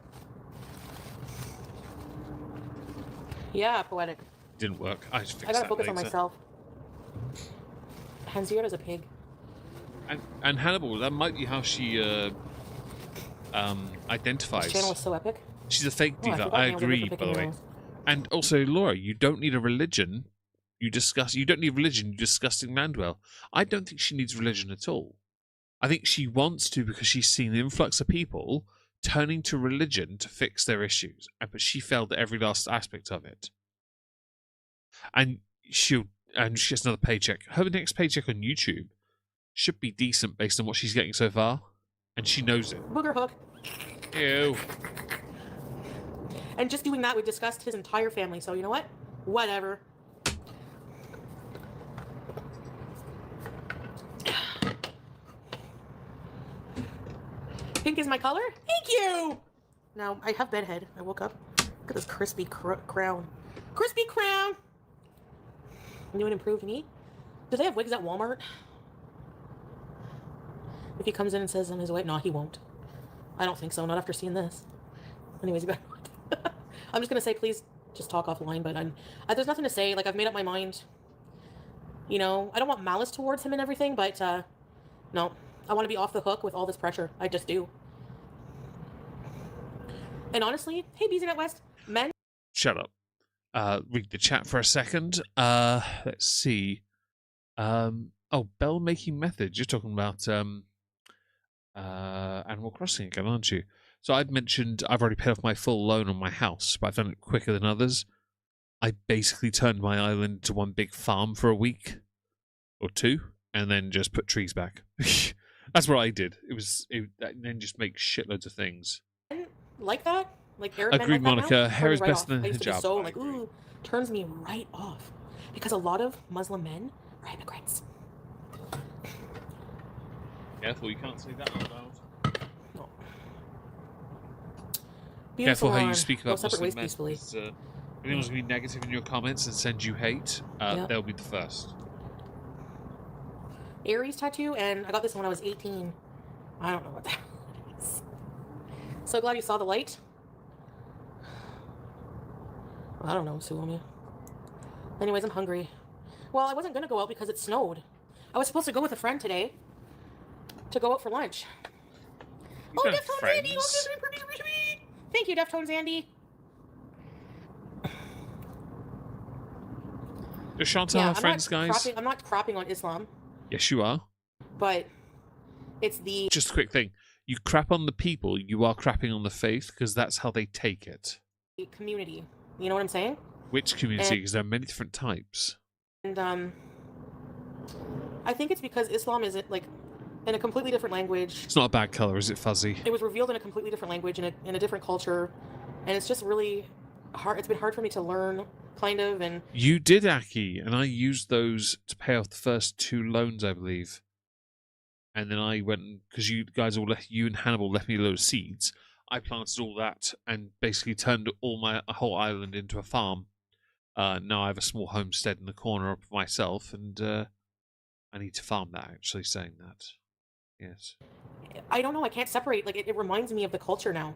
Yeah, poetic. Didn't work. I just fixed I gotta that focus later. on myself. Hansier as a pig. And Hannibal, that might be how she identifies. This channel is so epic. She's a fake Oh, diva. I agree, by the way. And also, Laura, you don't need a religion. You don't need religion. You disgusting Mandwell. I don't think she needs religion at all. I think she wants to because she's seen an influx of people turning to religion to fix their issues, but she failed at every last aspect of it. And she gets another paycheck. Her next paycheck on YouTube should be decent based on what she's getting so far, and she knows it. Booger hook. Ew. And just doing that would disgust his entire family. So you know what? Whatever. Pink is my color? Thank you! Now, I have bedhead. I woke up. Look at this crispy crown. Crispy crown! New and improved me? Do they have wigs at Walmart? If he comes in and says I'm his wife, no, he won't. I don't think so, not after seeing this. Anyways, I'm just gonna say, please just talk offline, but there's nothing to say. Like, I've made up my mind. You know, I don't want malice towards him and everything, but, no. I want to be off the hook with all this pressure. I just do. And honestly, hey, BZ West, men. Shut up. Read the chat for a second. Let's see. Oh, bell making methods. You're talking about Animal Crossing again, aren't you? So I've mentioned I've already paid off my full loan on my house, but I've done it quicker than others. I basically turned my island into one big farm for a week or two, and then just put trees back. That's what I did. Then just make shitloads of things. Like that? Like Arab men Agreed, like that Monica. now? Hair is Turns me better than I used to be hijab. so like, ooh, turns me right off. Because a lot of Muslim men are immigrants. Careful, you can't say that out loud. No. Careful how you on. speak Go about separate Muslim ways men. peacefully. If anyone's going to be negative in your comments and send you hate, they'll be the first. Aries tattoo, and I got this when I was 18. I don't know what that is. So glad you saw the light. I don't know, Suomi. Anyways, I'm hungry. Well, I wasn't going to go out because it snowed. I was supposed to go with a friend today to go out for lunch. You don't have friends. Andy! Thank you, Deftones Andy. Does Chantal have friends, guys? I'm not crapping on Islam, Yes, you are. but it's the Just a quick thing. You crap on the people, you are crapping on the faith, because that's how they take it. community. You know what I'm saying? Which community? Because there are many different types. And I think it's because Islam is like in a completely different language. It's not a bad colour, is it, Fuzzy? It was revealed in a completely different language, in a different culture, and it's just really hard. It's been hard for me to learn, kind of, and You did, Aki, and I used those to pay off the first 2 loans, I believe. And then I went, because you guys you and Hannibal left me a load of seeds. I planted all that and basically turned a whole island into a farm. Now I have a small homestead in the corner of myself, and I need to farm that, actually, saying that. Yes. I don't know. I can't separate. Like it reminds me of the culture now,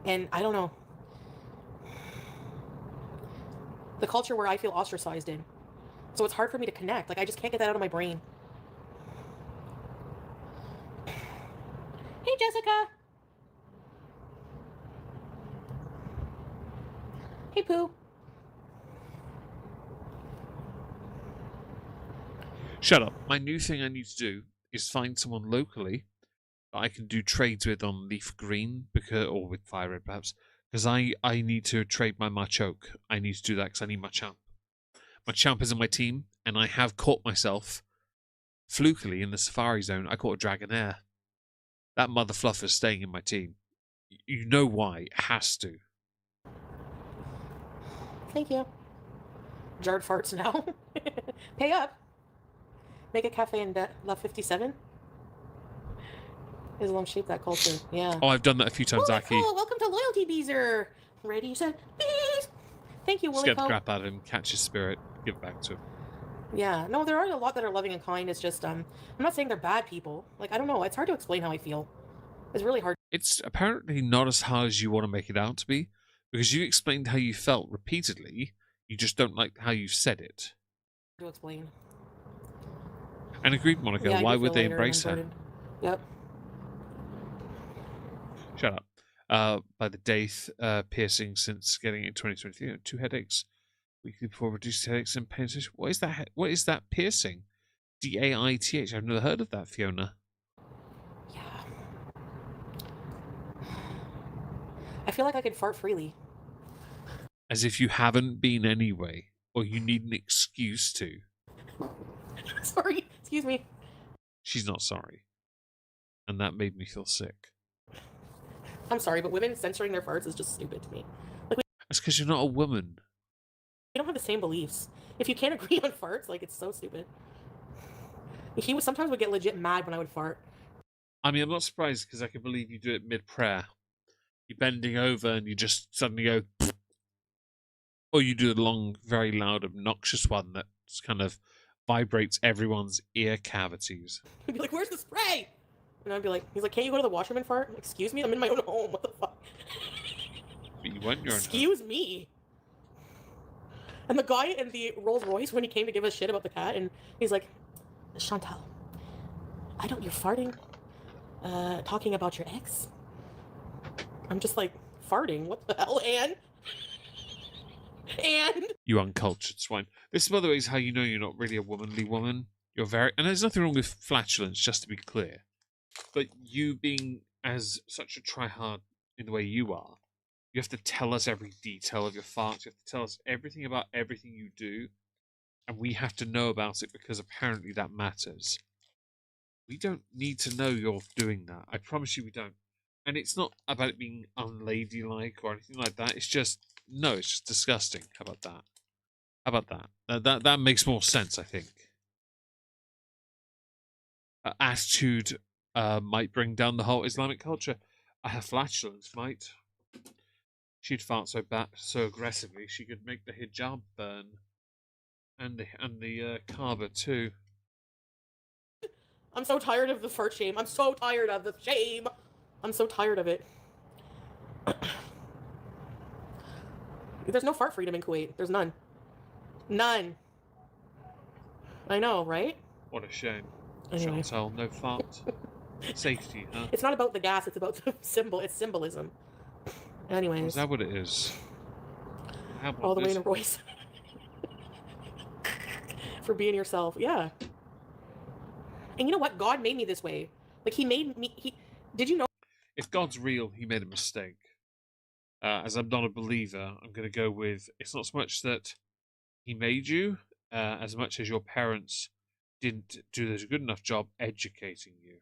and I don't know the culture where I feel ostracized in. So it's hard for me to connect. Like I just can't get that out of my brain. Hey, Jessica. Hey, Pooh. Shut up. My new thing I need to do is find someone locally that I can do trades with on Leaf Green, or with Fire Red perhaps, because I need to trade my Machoke. I need to do that because I need Machamp. Machamp is in my team, and I have caught myself flukily in the Safari Zone. I caught a Dragonair. That mother fluffer's staying in my team. You know why. It has to. Thank you. Jarred farts now. Pay up. Make a cafe in La 57. Islam shaped that culture. Yeah. Oh, I've done that a few times, Aki. Willie Cole, welcome to Loyalty Beezer. Ready, set, bees. Thank you, Willie Scared the Cole. crap out of him, catch his spirit, give it back to him. Yeah. No, there are a lot that are loving and kind. It's just, I'm not saying they're bad people. Like, I don't know. It's hard to explain how I feel. It's really hard It's apparently not as hard as you want to make it out to be, because you explained how you felt repeatedly. You just don't like how you said it. to explain. And agreed, Monica. Yeah, I Why do would feel they lighter and embrace her? unburdened. Yep. Shut up. By the Daith piercing since getting it in 2023. 2 headaches weekly before reduced headaches and pain. What is that? What is that piercing? DAITH. I've never heard of that, Fiona. Yeah. I feel like I can fart freely. As if you haven't been anyway, or you need an excuse to. Sorry. Excuse me. She's not sorry. And that made me feel sick. I'm sorry, but women censoring their farts is just stupid to me. Like, That's because you're not a woman. we don't have the same beliefs. If you can't agree on farts, like, it's so stupid. He would sometimes would get legit mad when I would fart. I mean, I'm not surprised because I can believe you do it mid-prayer. You're bending over and you just suddenly go... Or you do the long, very loud, obnoxious one that just kind of vibrates everyone's ear cavities. He'd be like, "Where's the spray?" And I'd be like, he's like, "Can't you go to the washroom and fart?" Excuse me, I'm in my own home. What the fuck? But you went your own Excuse me. And the guy in the Rolls Royce, when he came to give us shit about the cat, and he's like, "Chantal, why don't you farting? Talking about your ex?" I'm just like, farting? What the hell, Anne? And You uncultured swine. This, by the way, is how you know you're not really a womanly woman. You're very... And there's nothing wrong with flatulence, just to be clear. But you being as such a tryhard in the way you are, you have to tell us every detail of your farts. You have to tell us everything about everything you do. And we have to know about it because apparently that matters. We don't need to know you're doing that. I promise you we don't. And it's not about it being unladylike or anything like that. It's just... No, it's just disgusting. How about that? How about that? That makes more sense, I think. Attitude might bring down the whole Islamic culture. I have flatulence, might. She'd fart so aggressively she could make the hijab burn, and the Kaaba too. I'm so tired of the fart shame. I'm so tired of the shame. I'm so tired of it. There's no fart freedom in Kuwait. There's none. None. I know, right? What a shame. Anyway. Chantal, no fart. Safety, huh? It's not about the gas, it's about the symbol. It's symbolism. Anyways. Is that what it is? How about All the way this? in a Royce. For being yourself. Yeah. And you know what? God made me this way. Like, he made me... Did you know... If God's real, he made a mistake. As I'm not a believer, I'm going to go with it's not so much that he made you, as much as your parents didn't do a good enough job educating you.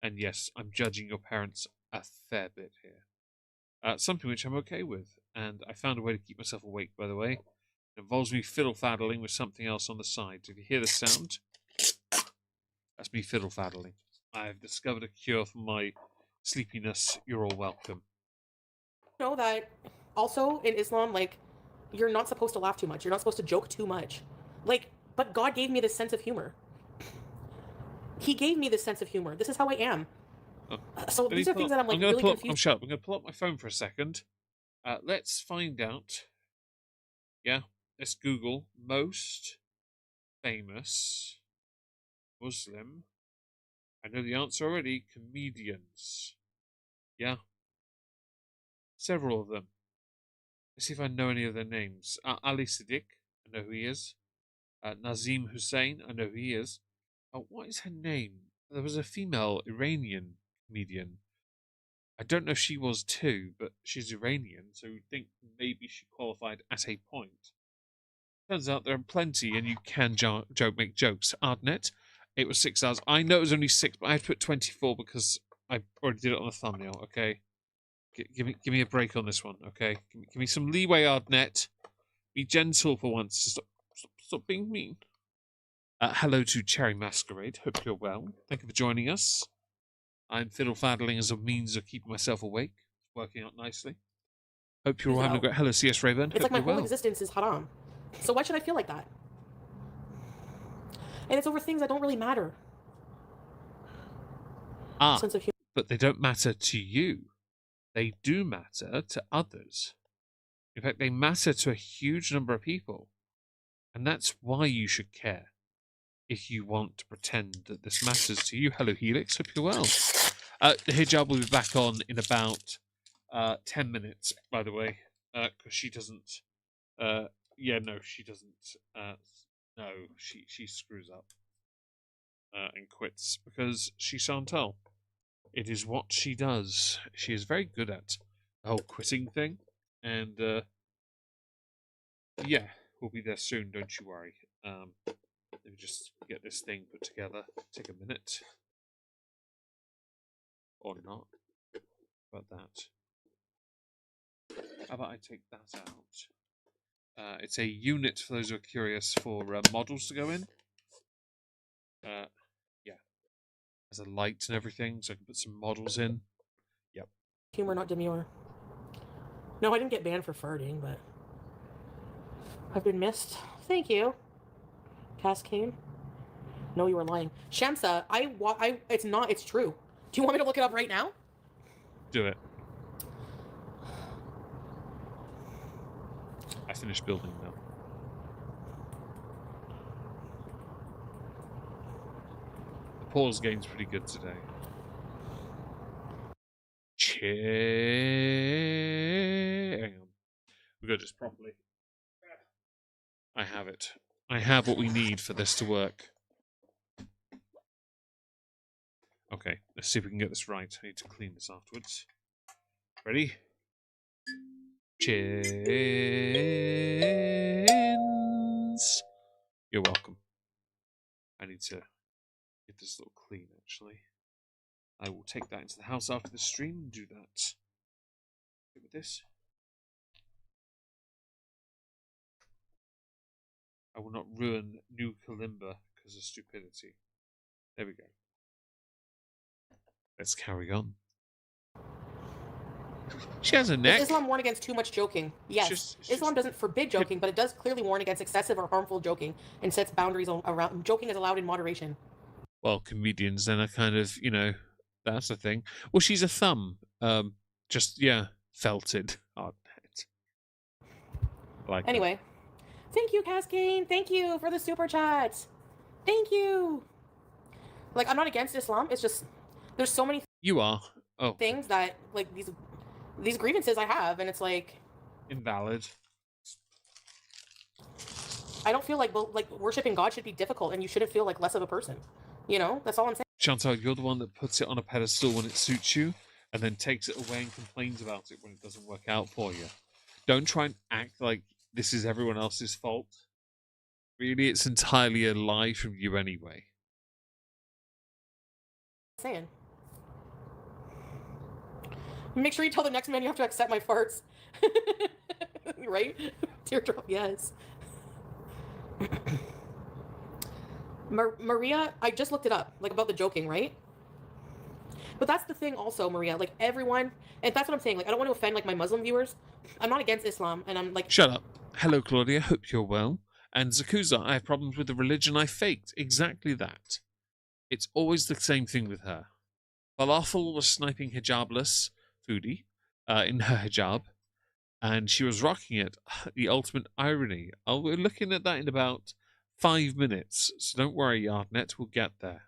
And yes, I'm judging your parents a fair bit here. Something which I'm okay with. And I found a way to keep myself awake, by the way. It involves me fiddle-faddling with something else on the side. If you hear the sound, that's me fiddle-faddling. I've discovered a cure for my sleepiness. You're all welcome. Know that also in Islam, like, you're not supposed to laugh too much. You're not supposed to joke too much. Like, but God gave me this sense of humor. He gave me this sense of humor. This is how I am. Oh. So these are things that I'm like really confused. Shut up. I'm going to pull up my phone for a second. Let's find out. Yeah, let's Google most famous Muslim. I know the answer already. Comedians. Yeah. Several of them. Let's see if I know any of their names. Ali Siddiq. I know who he is. Nazim Hussain. I know who he is. What is her name? There was a female Iranian comedian. I don't know if she was too, but she's Iranian, so you'd think maybe she qualified at a point. Turns out there are plenty, and you can make jokes. Ardnet, it was 6 hours. I know it was only 6, but I had to put 24 because I already did it on the thumbnail. Okay, give me a break on this one. Okay, give me some leeway, Ardnet. Be gentle for once. Stop being mean. Hello to Cherry Masquerade. Hope you're well. Thank you for joining us. I'm fiddle faddling as a means of keeping myself awake. Working out nicely. Hope you're all having a great. Hello, CS Rayburn. It's Hope like my you're whole well. existence is haram. So why should I feel like that? And it's over things that don't really matter. Sense of humor. But they don't matter to you. They do matter to others. In fact, they matter to a huge number of people. And that's why you should care. If you want to pretend that this matters to you. Hello, Helix. Hope you're well. The hijab will be back on in about 10 minutes, by the way. Because she doesn't... she doesn't. No, she screws up. And quits. Because she shan't tell. It is what she does. She is very good at the whole quitting thing. And, yeah, we'll be there soon, don't you worry. Let me just get this thing put together. Take a minute. Or not. How about that? How about I take that out? It's a unit, for those who are curious, for models to go in. Yeah. Has a light and everything, so I can put some models in. Yep. Humor, not demure. No, I didn't get banned for farting, but I've been missed. Thank you. Cascade. No, you were lying. Shamsa, it's true. Do you want me to look it up right now? Do it. I finished building now. The pause game's pretty good today. Hang on. We've got this properly. I have it. I have what we need for this to work. Okay, let's see if we can get this right. I need to clean this afterwards. Ready? Chins. You're welcome. I need to get this little clean, actually. I will take that into the house after the stream and do that. With this. I will not ruin New Kalimba because of stupidity. There we go. Let's carry on. She has a neck. Does Islam warn against too much joking? Yes. Islam doesn't forbid joking, but it does clearly warn against excessive or harmful joking and sets boundaries around. Joking is allowed in moderation. Well, comedians then are kind of, that's the thing. Well, she's a thumb. Felted. Anyway. Thank you, Cascade. Thank you for the super chats. Thank you. Like, I'm not against Islam. It's just, there's so many things that, like, these grievances I have, and it's like... Invalid. I don't feel like worshipping God should be difficult, and you shouldn't feel like less of a person. That's all I'm saying. Chantal, you're the one that puts it on a pedestal when it suits you, and then takes it away and complains about it when it doesn't work out for you. Don't try and act like this is everyone else's fault. Really, it's entirely a lie from you anyway. Saying. Make sure you tell the next man you have to accept my farts. Right? Teardrop, yes. Maria, I just looked it up, like, about the joking, right? But that's the thing also, Maria, like, everyone, and that's what I'm saying, like, I don't want to offend, like, my Muslim viewers. I'm not against Islam, and I'm like... Shut up. Hello, Claudia. Hope you're well. And Zakuza, I have problems with the religion I faked. Exactly that. It's always the same thing with her. Falafel was sniping hijabless FOODIE in her hijab, and she was rocking it. The ultimate irony. We're looking at that in about 5 minutes, so don't worry, Yardnet, we'll get there.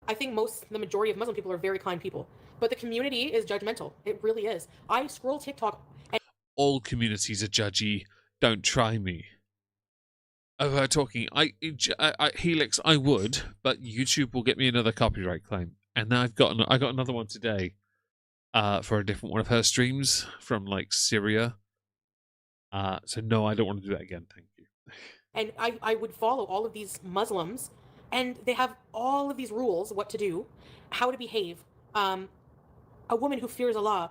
I think the majority of Muslim people are very kind people, but the community is judgmental. It really is. I scroll TikTok and... All communities are judgy. Don't try me. Of her talking, Helix, I would, but YouTube will get me another copyright claim. And now I got another one today, for a different one of her streams from like Syria. So no, I don't want to do that again. Thank you. And I would follow all of these Muslims, and they have all of these rules, what to do, how to behave. A woman who fears Allah,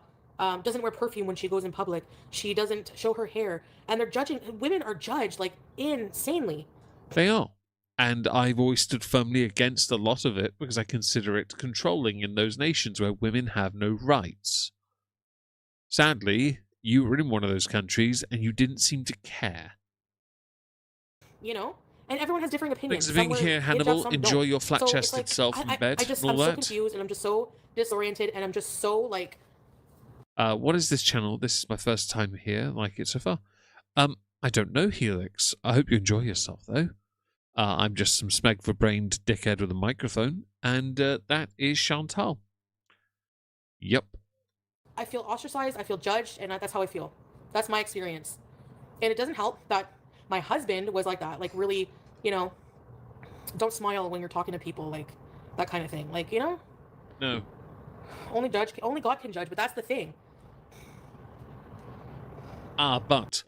doesn't wear perfume when she goes in public. She doesn't show her hair. And they're judging, women are judged like insanely. They are. And I've always stood firmly against a lot of it because I consider it controlling in those nations where women have no rights. Sadly, you were in one of those countries and you didn't seem to care. You know? And everyone has differing opinions. Thanks for being Some wear here, hijab, Hannibal. some Enjoy don't. your So it's flat-chested like, self in bed I'm and all so that. confused, and I'm just so disoriented, and I'm just so like... What is this channel? This is my first time here. Like it so far? I don't know, Helix. I hope you enjoy yourself, though. I'm just some smeg-for-brained dickhead with a microphone, and that is Chantal. Yep. I feel ostracized, I feel judged, and that's how I feel. That's my experience. And it doesn't help that my husband was like that, like really, you know, don't smile when you're talking to people, like that kind of thing. Like, you know? No. Only God can judge, but that's the thing. But,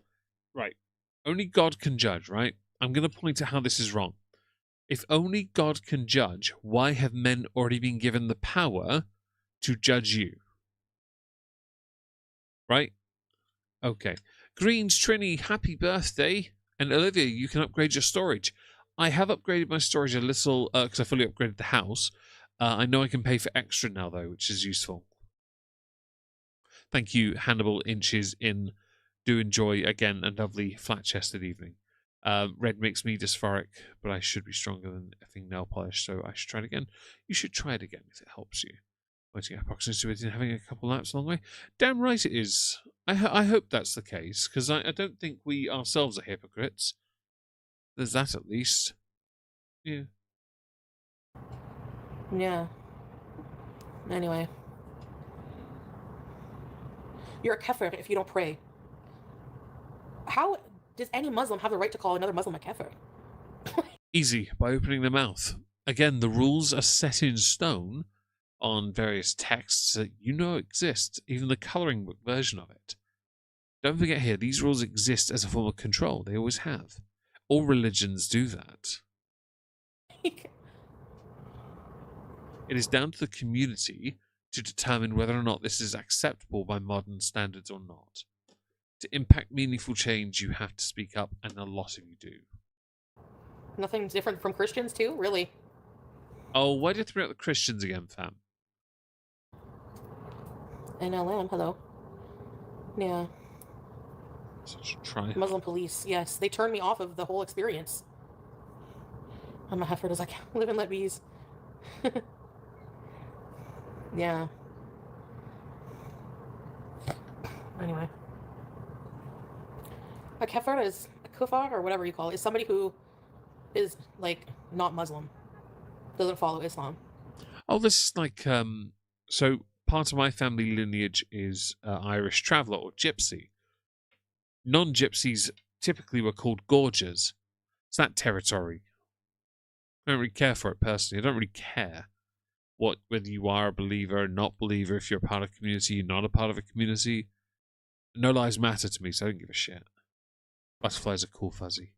right. Only God can judge, right? I'm going to point out how this is wrong. If only God can judge, why have men already been given the power to judge you? Right? Okay. Greens, Trini, happy birthday. And Olivia, you can upgrade your storage. I have upgraded my storage a little because I fully upgraded the house. I know I can pay for extra now, though, which is useful. Thank you, Hannibal Inches in. Do enjoy, again, a lovely flat-chested evening. Red makes me dysphoric, but I should be stronger than effing nail polish, so I should try it again. You should try it again if it helps you. Waiting approximately and having a couple laps along the way. Damn right it is. I hope that's the case, because I don't think we ourselves are hypocrites. There's that at least. Yeah. Yeah. Anyway. You're a kafir if you don't pray. How does any Muslim have the right to call another Muslim a kafir? Easy, by opening their mouth. Again, the rules are set in stone on various texts that you know exist, even the colouring book version of it. Don't forget here, these rules exist as a form of control. They always have. All religions do that. It is down to the community to determine whether or not this is acceptable by modern standards or not. To impact meaningful change, you have to speak up, and a lot of you do. Nothing's different from Christians too, really. Oh, why did you bring up the Christians again, fam? NLM, hello. Yeah. Such a try. Muslim police, yes. They turned me off of the whole experience. I'm a heifer, does I live and let bees. Yeah. Anyway. A kafir is a kufar, or whatever you call it, is somebody who is, like, not Muslim. Doesn't follow Islam. Oh, this is like, so part of my family lineage is Irish traveller or gypsy. Non-gypsies typically were called gorgers. It's that territory. I don't really care for it personally. I don't really care whether you are a believer or not believer, if you're a part of a community, you're not a part of a community. No lives matter to me, so I don't give a shit. Butterflies are cool fuzzy.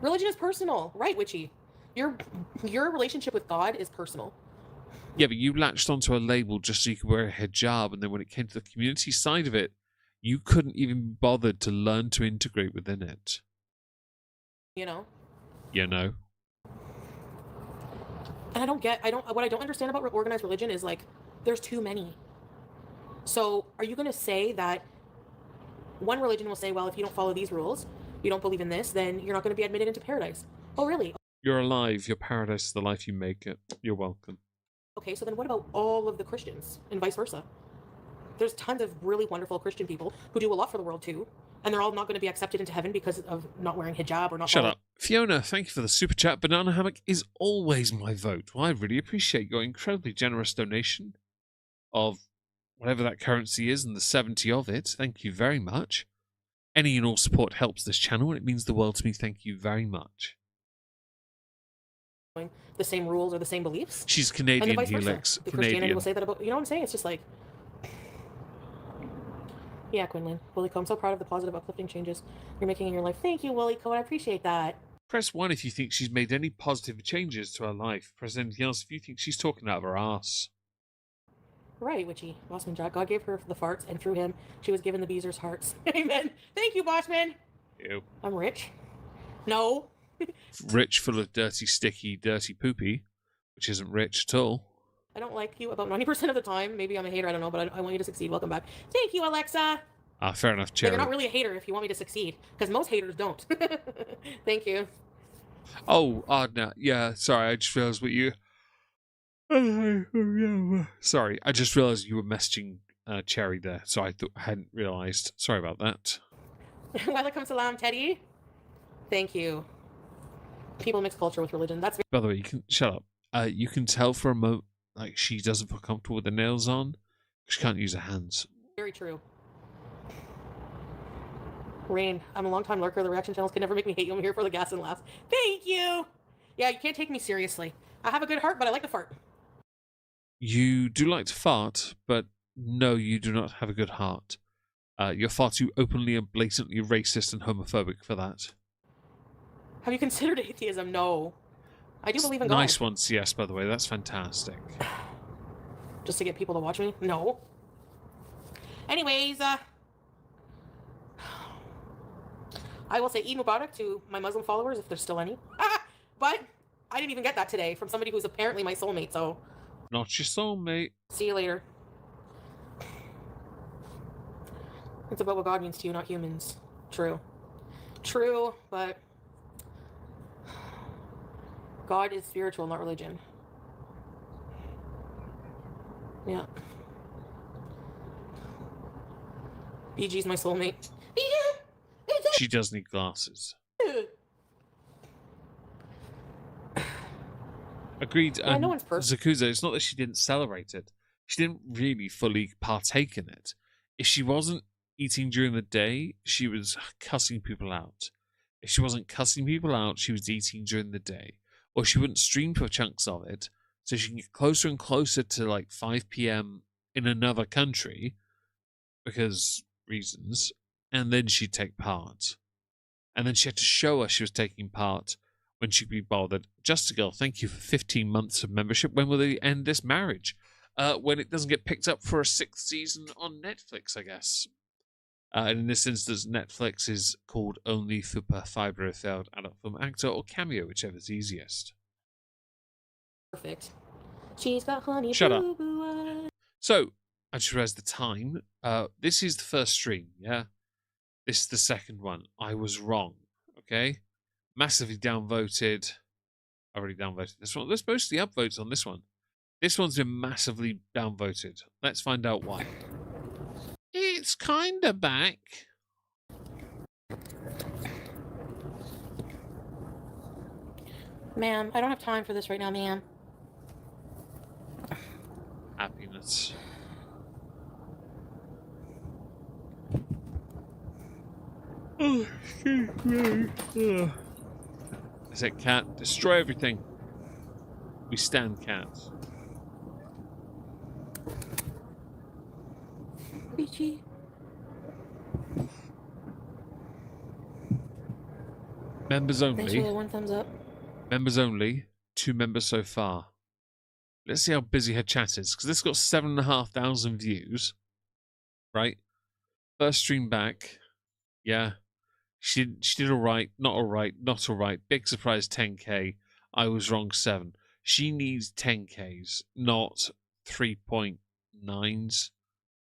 Religion is personal, right, Witchy? Your relationship with God is personal. Yeah, but you latched onto a label just so you could wear a hijab, and then when it came to the community side of it, you couldn't even be bothered to learn to integrate within it. You know? You know? And what I don't understand about organized religion is, like, there's too many. So, are you going to say that one religion will say, well, if you don't follow these rules, you don't believe in this, then you're not going to be admitted into paradise? Oh, really? You're alive. Your paradise is the life you make it. You're welcome. Okay, so then what about all of the Christians and vice versa? There's tons of really wonderful Christian people who do a lot for the world too, and they're all not going to be accepted into heaven because of not wearing hijab or not. Shut up. Fiona, thank you for the super chat. Banana Hammock is always my vote. Well, I really appreciate your incredibly generous donation of whatever that currency is and the 70 of it. Thank you very much. Any and all support helps this channel, and it means the world to me. Thank you very much. The same rules or the same beliefs. She's Canadian, and vice versa. Helix. The Christianity will say that about, you know what I'm saying? It's just like, yeah, Quinlan. Willie Co, I'm so proud of the positive, uplifting changes you're making in your life. Thank you, Willie Co, I appreciate that. Press 1 if you think she's made any positive changes to her life. Press anything else if you think she's talking out of her ass. Right, witchy. Bossman Jack. God gave her the farts, and through him, she was given the Beezer's hearts. Amen. Thank you, Bossman. Ew. I'm rich. No. Rich, full of dirty, sticky, dirty poopy, which isn't rich at all. I don't like you about 90% of the time. Maybe I'm a hater, I don't know, but I want you to succeed. Welcome back. Thank you, Alexa. Ah, fair enough, But Cherry. you're not really a hater if you want me to succeed, because most haters don't. Thank you. Oh, no, yeah, sorry, I just realized what you... Sorry, I just realized you were messaging Cherry there, so I hadn't realized. Sorry about that. Welcome, salam, Teddy. Thank you. People mix culture with religion. That's By the way, you can... Shut up. You can tell for a moment, like, she doesn't feel comfortable with the nails on. She can't use her hands. very true. Rain, I'm a long-time lurker. The reaction channels can never make me hate you. I'm here for the gas and laughs. Thank you! Yeah, you can't take me seriously. I have a good heart, but I like to fart. You do like to fart, but no, you do not have a good heart. You're far too openly and blatantly racist and homophobic for that. Have you considered atheism? No. I do believe in God. Nice ones, yes, by the way. That's fantastic. Just to get people to watch me? No. Anyways, I will say Eid Mubarak to my Muslim followers, if there's still any. But I didn't even get that today from somebody who's apparently my soulmate, so... Not your soulmate. See you later. It's about what God means to you, not humans. True. True, but... God is spiritual, not religion. Yeah. BG's my soulmate. She does need glasses. Agreed. Yeah, no one's perfect. Zakuza, it's not that she didn't celebrate it. She didn't really fully partake in it. If she wasn't eating during the day, she was cussing people out. If she wasn't cussing people out, she was eating during the day. Or she wouldn't stream for chunks of it, so she can get closer and closer to like 5 p.m. in another country, because reasons, and then she'd take part. And then she had to show us she was taking part when she'd be bothered. Just a Girl, thank you for 15 months of membership. When will they end this marriage? When it doesn't get picked up for a 6th season on Netflix, I guess. And in this instance, Netflix is called only for fiber failed adult film actor or cameo, whichever's easiest. Perfect. She's got honey. Shut up. Boo-boo. So, I just realized the time. This is the first stream, yeah? This is the second one. I was wrong, okay? Massively downvoted. I already downvoted this one. There's mostly upvotes on this one. This one's been massively downvoted. Let's find out why. It's kinda back. Ma'am, I don't have time for this right now, ma'am. Happiness. Oh, excuse me. I said, cat, destroy everything. We stand cats. Beachy. Members Thanks for only. the 1 thumbs up. Members only. 2 members so far. Let's see how busy her chat is, because this got 7,500 views. Right? First stream back. Yeah. She did alright, not alright, not alright. Big surprise 10k. I was wrong 7. She needs 10ks, not 3.9s.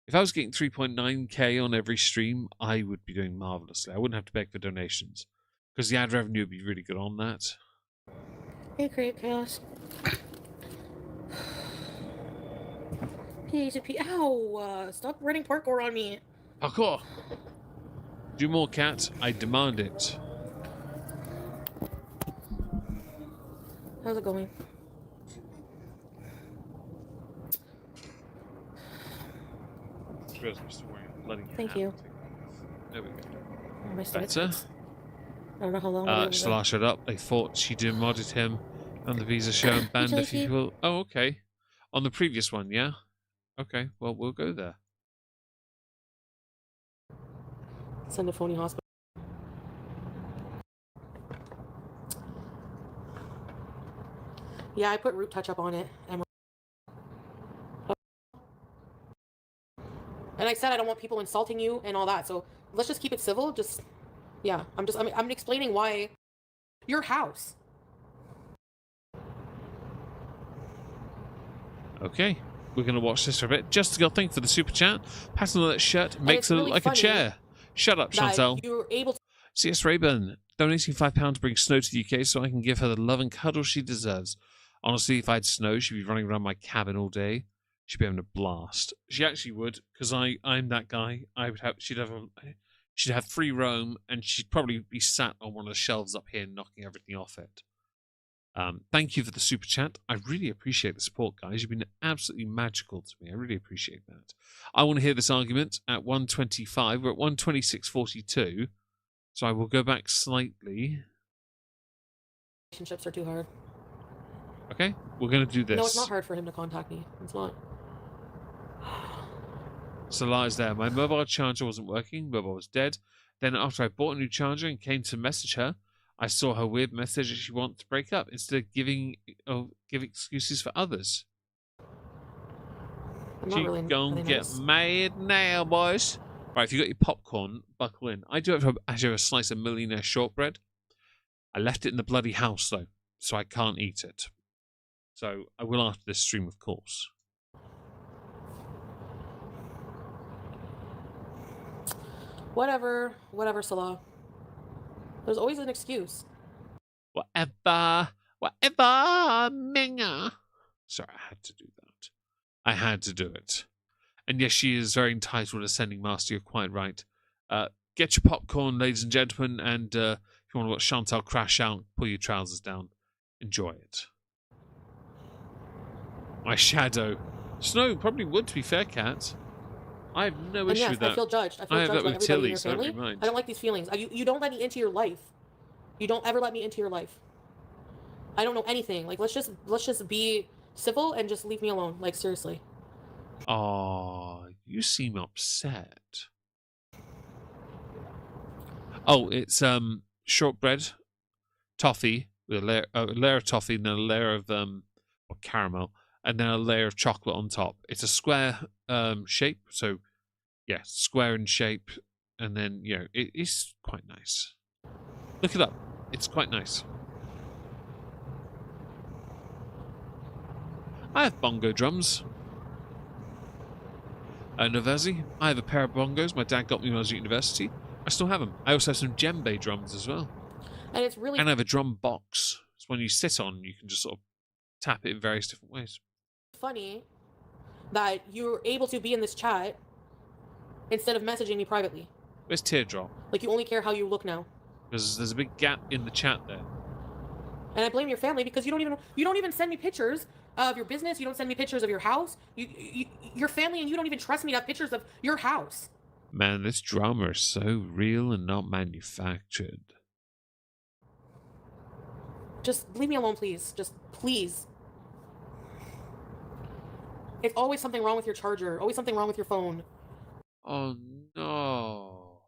If I was getting 3.9k on every stream, I would be doing marvellously. I wouldn't have to beg for donations, because the ad revenue would be really good on that. Hey, Create Chaos. Piece of Ow! Stop running parkour on me. Parkour! Do more, cat. I demand it. How's it going? Thank you. There we go. Oh, my stomach Better. hurts. I don't know how long I'll be able to go. Shalash it up. They thought she demodded him on the visa show and banned a few people. Oh, okay. On the previous one, yeah? Okay, well, we'll go there. Send a phony hospital. Yeah, I put root touch up on it. And And I said I don't want people insulting you and all that. So let's just keep it civil. Just, yeah. I'm explaining why your house. Okay, we're going to watch this for a bit. Just to thank for the super chat. Pattern on that shirt makes it's it look really like a funny chair. Shut up, That Chantal. you're able to. CS Rayburn, donating £5 brings Snow to the UK so I can give her the love and cuddle she deserves. Honestly, if I had Snow, she'd be running around my cabin all day. She'd be having a blast. She actually would, because I'm that guy. She'd have free roam, and she'd probably be sat on one of the shelves up here, knocking everything off it. Thank you for the super chat. I really appreciate the support, guys. You've been absolutely magical to me. I really appreciate that. I want to hear this argument at 125. We're at 126.42. So I will go back slightly. Relationships are too hard. Okay, we're going to do this. No, it's not hard for him to contact me. It's not. So lies there. My mobile charger wasn't working. Mobile was dead. Then after I bought a new charger and came to message her, I saw her weird message that she wanted to break up instead of give excuses for others. I'm not She really, gonna really get nice. mad now, boys. Right, if you got your popcorn, buckle in. I do have actually a slice of millionaire shortbread. I left it in the bloody house though, so I can't eat it. So I will after this stream, of course. Whatever, Salah. There's always an excuse. Whatever, Minga. Sorry, I had to do that. I had to do it. And yes, she is very entitled to Ascending Master. You're quite right. Get your popcorn, ladies and gentlemen, and if you want to watch Chantal crash out, pull your trousers down. Enjoy it. My shadow. Snow probably would, to be fair, Cat. I have no issue with that. I feel judged. I feel have judged that by with everybody in Tilly, your so don't family. mind. I don't like these feelings. You don't let me into your life. You don't ever let me into your life. I don't know anything. Like let's just be civil and just leave me alone. Like seriously. Oh, you seem upset. Oh, it's shortbread, toffee with a layer of toffee, and then a layer of or caramel, and then a layer of chocolate on top. It's a square shape, so yeah, square in shape, and then it is quite nice. Look it up; it's quite nice. I have bongo drums. Novazi, I have a pair of bongos. My dad got me when I was at university. I still have them. I also have some djembe drums as well. And it's really And I have a drum box. It's when you sit on, you can just sort of tap it in various different ways. funny that you're able to be in this chat instead of messaging me privately. Where's Teardrop? Like you only care how you look now. Because there's a big gap in the chat there. And I blame your family because you don't even send me pictures of your business. You don't send me pictures of your house. Your family and you don't even trust me to have pictures of your house. Man, this drama is so real and not manufactured. Just leave me alone, please. Just please. It's always something wrong with your charger. Always something wrong with your phone. Oh no.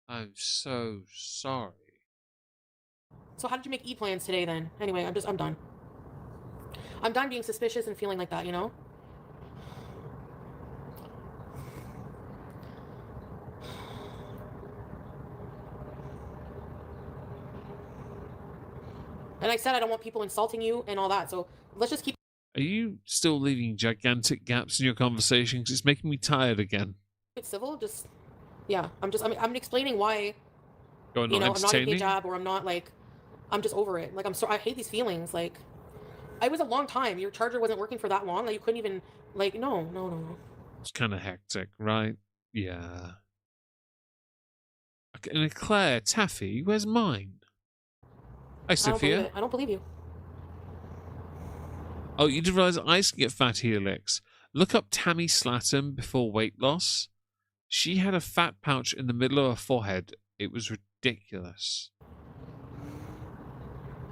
I'm so sorry. So how did you make Eid plans today then? Anyway, I'm done. I'm done being suspicious and feeling like that, you know? And I said I don't want people insulting you and all that, so let's just keep Are you still leaving gigantic gaps in your conversations? It's making me tired again. it civil. Just, yeah. I'm explaining why, Going you on know, I'm not in entertaining? hijab or I'm not like, I'm just over it. Like I hate these feelings. Like, it was a long time. Your charger wasn't working for that long. Like you couldn't even, like, no. It's kind of hectic, right? Yeah. Okay, and Claire, Taffy, where's mine? Hi, Sophia. I don't believe you. Oh, you did realize eyes can get fat helix. Look up Tammy Slatton before weight loss. She had a fat pouch in the middle of her forehead. It was ridiculous.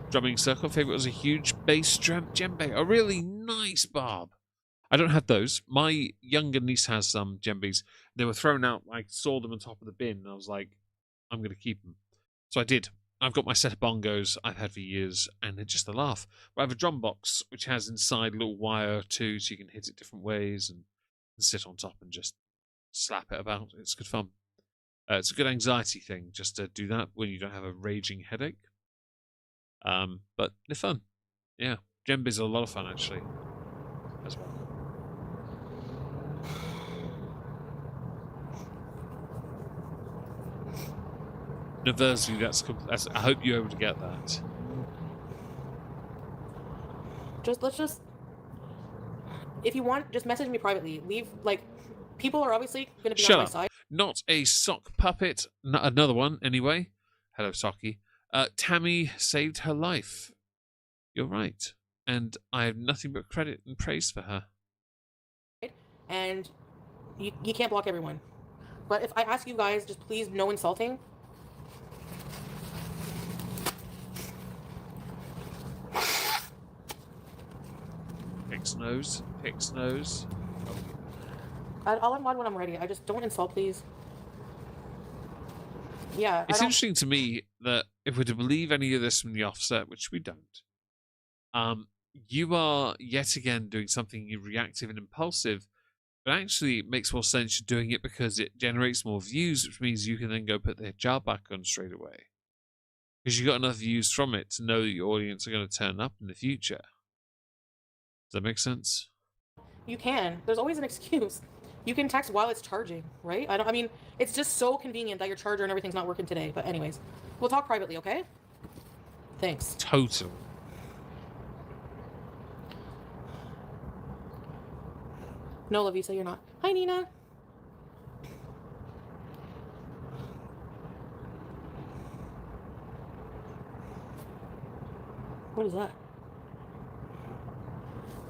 Drumming circle favorite was a huge bass drum djembe. Oh, really nice, Bob. I don't have those. My younger niece has some djembes. They were thrown out. I saw them on top of the bin, and I was like, I'm going to keep them. So I did. I've got my set of bongos I've had for years, and they're just a laugh. But I have a drum box, which has inside a little wire too, so you can hit it different ways and sit on top and just slap it about. It's good fun. It's a good anxiety thing just to do that when you don't have a raging headache. But they're fun. Yeah, djembes are a lot of fun actually, as well. Universally, that's. I hope you're able to get that. Let's just. If you want, just message me privately. Leave people are obviously going to be Shut on my up. side. Not a sock puppet. Another one, anyway. Hello, Socky. Tammy saved her life. You're right. And I have nothing but credit and praise for her. And you can't block everyone. But if I ask you guys, just please no insulting. Picks nose. Picks nose. I'll unmod when I'm ready. I just don't insult, please. Yeah. It's interesting to me that if we're to believe any of this from the offset, which we don't, you are yet again doing something reactive and impulsive, but actually it makes more sense you're doing it because it generates more views, which means you can then go put the hijab back on straight away. Because you got enough views from it to know that your audience are going to turn up in the future. Does that make sense? You can. There's always an excuse. You can text while it's charging, right? I mean, it's just so convenient that your charger and everything's not working today. But anyways, we'll talk privately, okay? Thanks. Total. No, Lavisa, you're not. Hi, Nina. What is that?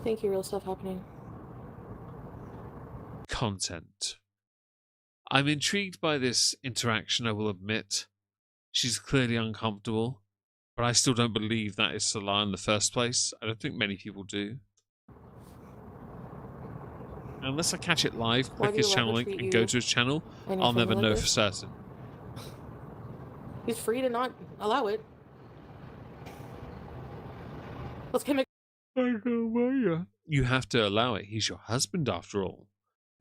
Thank you, real stuff happening. Content. I'm intrigued by this interaction, I will admit. She's clearly uncomfortable, but I still don't believe that is Salah in the first place. I don't think many people do. Unless I catch it live, click his channel link and go to his channel, I'll never know for certain. He's free to not allow it. Let's get You have to allow it. He's your husband after all.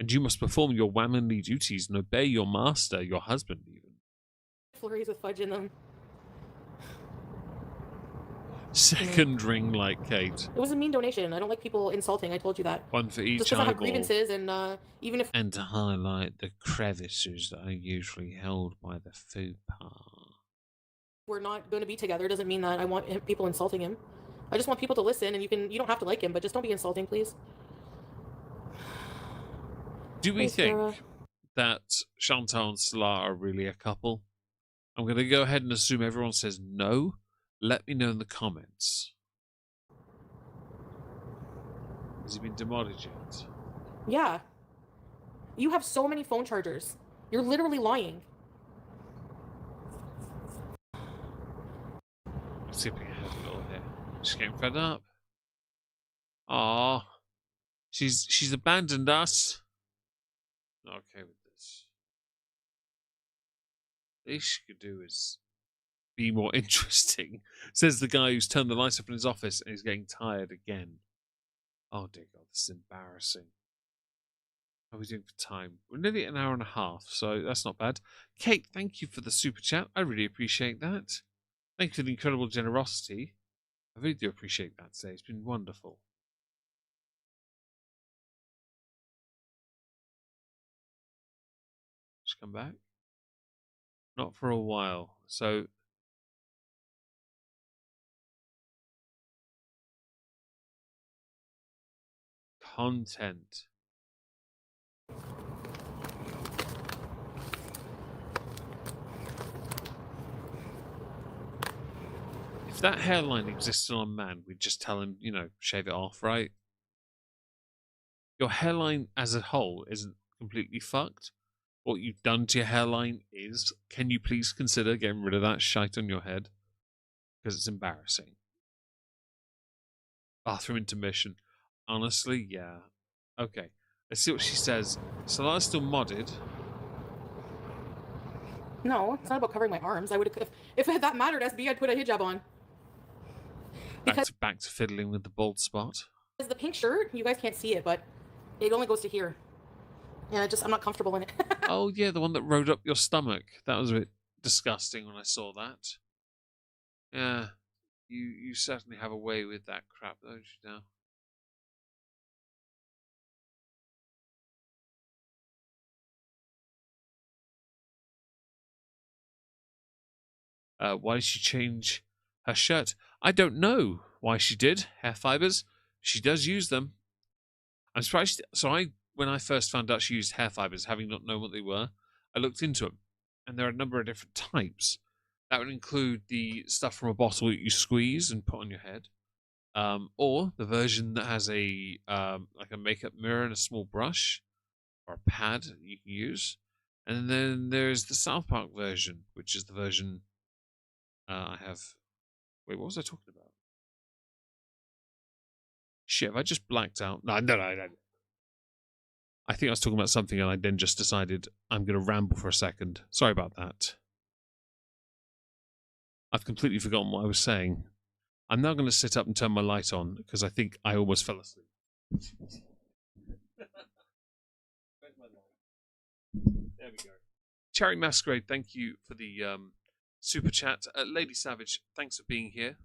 And you must perform your womanly duties and obey your master, your husband even. flurries with fudge in them. Second ring like Kate. It was a mean donation. I don't like people insulting. I told you that. One for each Just because I have eyeball. grievances, and even if And to highlight the crevices that are usually held by the food part. we're not going to be together, doesn't mean that I want people insulting him. I just want people to listen, and you don't have to like him, but just don't be insulting, please. Do we Hey, think Sarah. that Chantal and Salah are really a couple? I'm going to go ahead and assume everyone says no. Let me know in the comments. Has he been demodded yet? Yeah. You have so many phone chargers. You're literally lying. I'm skipping ahead a little here. She's getting fed up. Aww. She's abandoned us. Not okay with this. The least she could do is be more interesting, says the guy who's turned the lights up in his office and is getting tired again. Oh dear God, this is embarrassing. How are we doing for time? We're nearly an hour and a half, so that's not bad. Kate, thank you for the super chat. I really appreciate that. Thank you for the incredible generosity. I really do appreciate that today. It's been wonderful. Just come back. Not for a while. So content. If that hairline existed on a man, we'd just tell him, shave it off, right? Your hairline as a whole isn't completely fucked. What you've done to your hairline is, can you please consider getting rid of that shite on your head? Because it's embarrassing. Bathroom intermission. Honestly, yeah. Okay. Let's see what she says. Salah's still modded. No, it's not about covering my arms. I would if that mattered, SB, I'd put a hijab on. Back to fiddling with the bald spot. The pink shirt, you guys can't see it, but it only goes to here. Yeah, I'm not comfortable in it. Oh yeah, the one that rode up your stomach. That was a bit disgusting when I saw that. Yeah, you certainly have a way with that crap, don't you now? Why did she change her shirt? I don't know why she did. Hair fibers. She does use them. I'm surprised. When I first found out she used hair fibers, having not known what they were, I looked into them, and there are a number of different types. That would include the stuff from a bottle that you squeeze and put on your head, or the version that has a like a makeup mirror and a small brush or a pad that you can use. And then there's the South Park version, which is the version I have. Wait, what was I talking about? Shit, have I just blacked out? No. I think I was talking about something and I then just decided I'm going to ramble for a second. Sorry about that. I've completely forgotten what I was saying. I'm now going to sit up and turn my light on because I think I almost fell asleep. Where's my light? There we go. Cherry Masquerade, thank you for the super chat. Lady Savage, thanks for being here.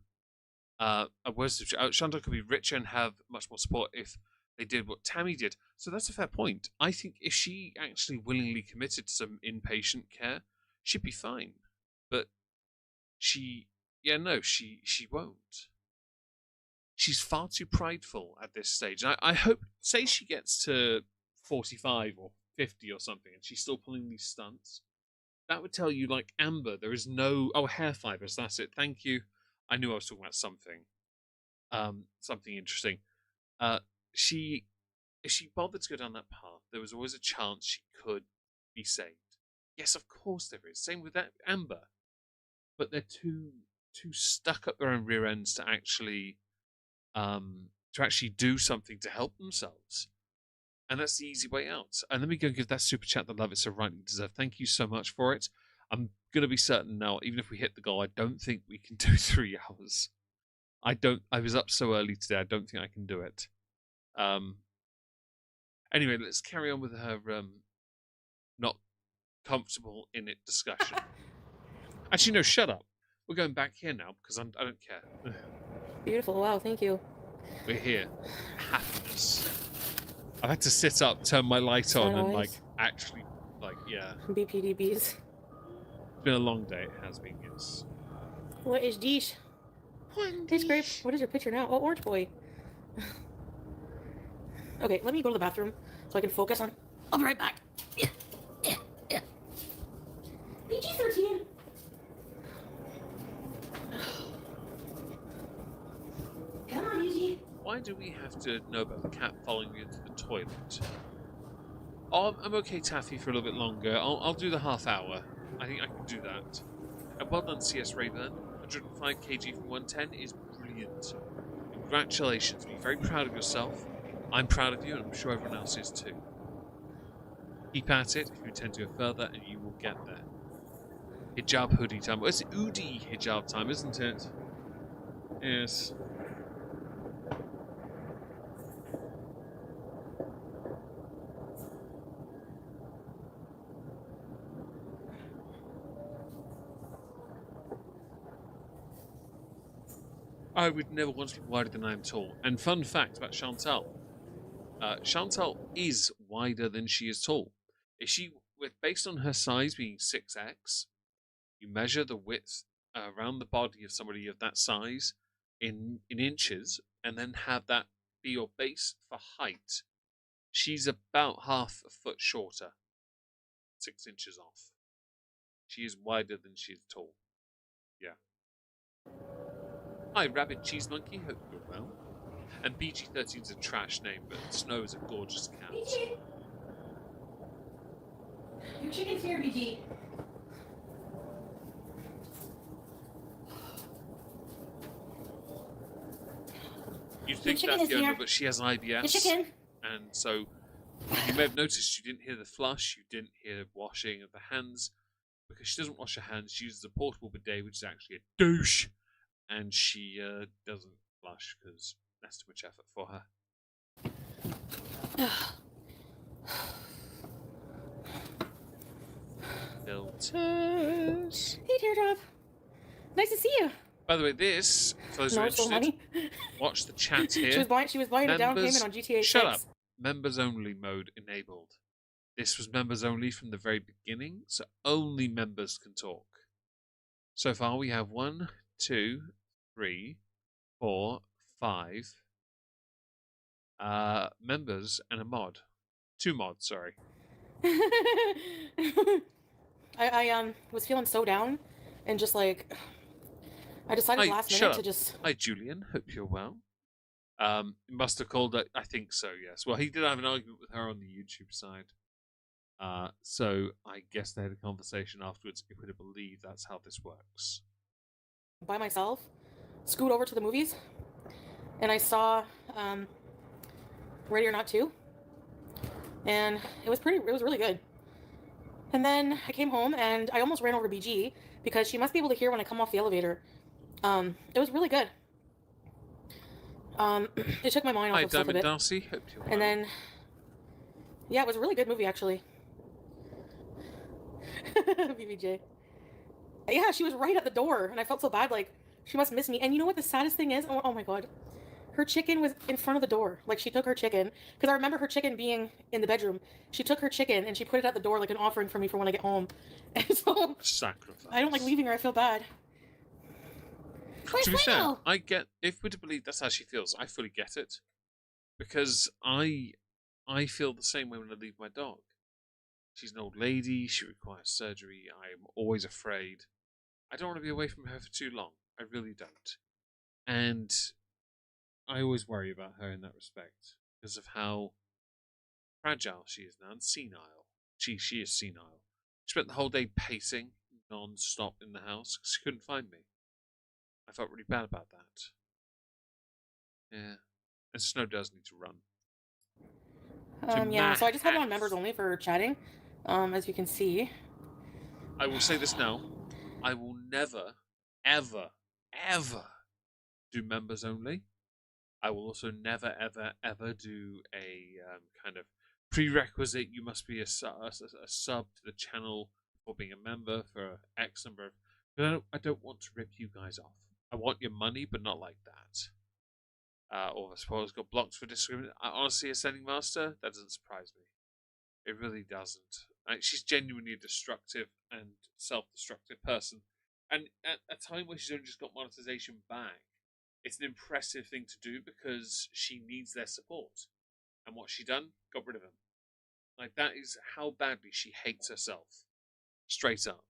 Chantal could be richer and have much more support if they did what Tammy did. So that's a fair point. I think if she actually willingly committed to some inpatient care, she'd be fine. But she won't. She's far too prideful at this stage. And I hope, say she gets to 45 or 50 or something and she's still pulling these stunts. That would tell you, like Amber, there is no... Oh, hair fibers, that's it. Thank you. I knew I was talking about something. Something interesting. If she bothered to go down that path, there was always a chance she could be saved. Yes, of course there is. Same with that Amber. But they're too stuck up their own rear ends to actually do something to help themselves. And that's the easy way out. And let me go give that super chat the love it so rightly deserved. Thank you so much for it. I'm going to be certain now, even if we hit the goal, I don't think we can do 3 hours. I was up so early today, I don't think I can do it. Anyway, let's carry on with her not comfortable in it discussion. Actually, no, shut up. We're going back here now because I don't care. Beautiful. Wow, thank you. We're here. Happiness. I've had to sit up, turn my light on, and yeah. BPDBs. It's been a long day. It has been, yes. What is this? Hey, Scrape. What is your picture now? Oh, Orange Boy. Okay, let me go to the bathroom so I can focus on... I'll be right back. Yeah. PG-13. Come on, Eugene. Why do we have to know about the cat following you into the toilet? Oh, I'm okay, Taffy, for a little bit longer. I'll do the half hour. I think I can do that. And well done, CS Rayburn. 105 kg from 110 is brilliant. Congratulations. Be very proud of yourself. I'm proud of you, and I'm sure everyone else is too. Keep at it if you intend to go further, and you will get there. Hijab hoodie time. Well, it's FOODIE hijab time, isn't it? Yes. I would never want to be wider than I am tall. And fun fact about Chantal. Chantal is wider than she is tall. Based on her size being 6x, you measure the width around the body of somebody of that size in inches, and then have that be your base for height. She's about half a foot shorter, 6 inches off. She is wider than she is tall. Yeah. Hi, Rabbit Cheese Monkey. Hope you're well. And BG13 is a trash name, but Snow is a gorgeous cat. BG. Your chicken's here, BG. You'd think that's Fiona, but she has IBS. The chicken. And so you may have noticed you didn't hear the flush, you didn't hear washing of the hands, because she doesn't wash her hands. She uses a portable bidet, which is actually a douche. And she doesn't flush because that's too much effort for her. Filters. Hey, Teardrop. Nice to see you. By the way, this, for those who are No, it's still interested, money. watch the chat here. She was buying a down Members, payment on GTA shut 6. up. Members only mode enabled. This was members only from the very beginning, so only members can talk. So far, we have 1, 2, 3, 4, 5 members and a mod. 2 mods, sorry. I was feeling so down, and just like I decided last minute to just. Hi, Julian. Hope you're well. You must have called it. I think so. Yes. Well, he did have an argument with her on the YouTube side. So I guess they had a conversation afterwards. If we'd have believed that's how this works. By myself, scoot over to the movies, and I saw Ready or Not 2, and it was really good. And then I came home and I almost ran over BG because she must be able to hear when I come off the elevator. It was really good. It took my mind off Hi, of stuff a Diamond bit. Darcy. Hope you're well. And then, yeah, it was a really good movie actually. BBJ. Yeah, she was right at the door, and I felt so bad. Like she must miss me. And you know what the saddest thing is? Oh my god, her chicken was in front of the door. Like she took her chicken because I remember her chicken being in the bedroom. She took her chicken and she put it at the door like an offering for me for when I get home. And so Sacrifice. I don't like leaving her. I feel bad. Where's To be fair, Leo? I get, if we're to believe that's how she feels, I fully get it. Because I feel the same way when I leave my dog. She's an old lady, she requires surgery, I'm always afraid. I don't want to be away from her for too long. I really don't. And I always worry about her in that respect. Because of how fragile she is now and senile. She is senile. She spent the whole day pacing non-stop in the house because she couldn't find me. I felt really bad about that. Yeah. And Snow does need to run. Yeah, so I just have it on members only for chatting, as you can see. I will say this now. I will never, ever, ever do members only. I will also never, ever, ever do a kind of prerequisite. You must be a sub to the channel for being a member for X number of. I don't want to rip you guys off. I want your money, but not like that. Or I suppose got blocked for discrimination. Honestly, Ascending Master, that doesn't surprise me. It really doesn't. She's genuinely a destructive and self-destructive person. And at a time where she's only just got monetization back, it's an impressive thing to do because she needs their support. And what she done? Got rid of him. Like, that is how badly she hates herself. Straight up.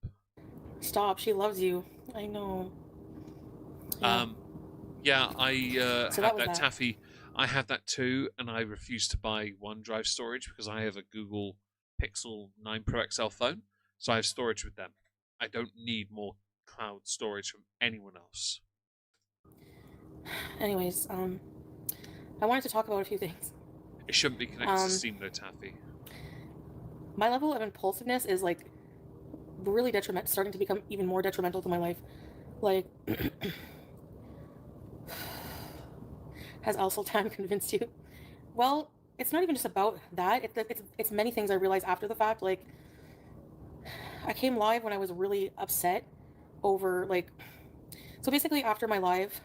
Stop, she loves you. I know. Yeah. Yeah, I So have that was that that. taffy. I have that too, and I refuse to buy OneDrive storage because I have a Google Pixel 9 Pro XL phone, so I have storage with them. I don't need more cloud storage from anyone else. Anyways, I wanted to talk about a few things. It shouldn't be connected to Steam though, taffy. My level of impulsiveness is like really starting to become even more detrimental to my life. Like, has Sultan convinced you? Well, it's not even just about that. It's many things I realized after the fact. Like, I came live when I was really upset over, like, so basically after my live,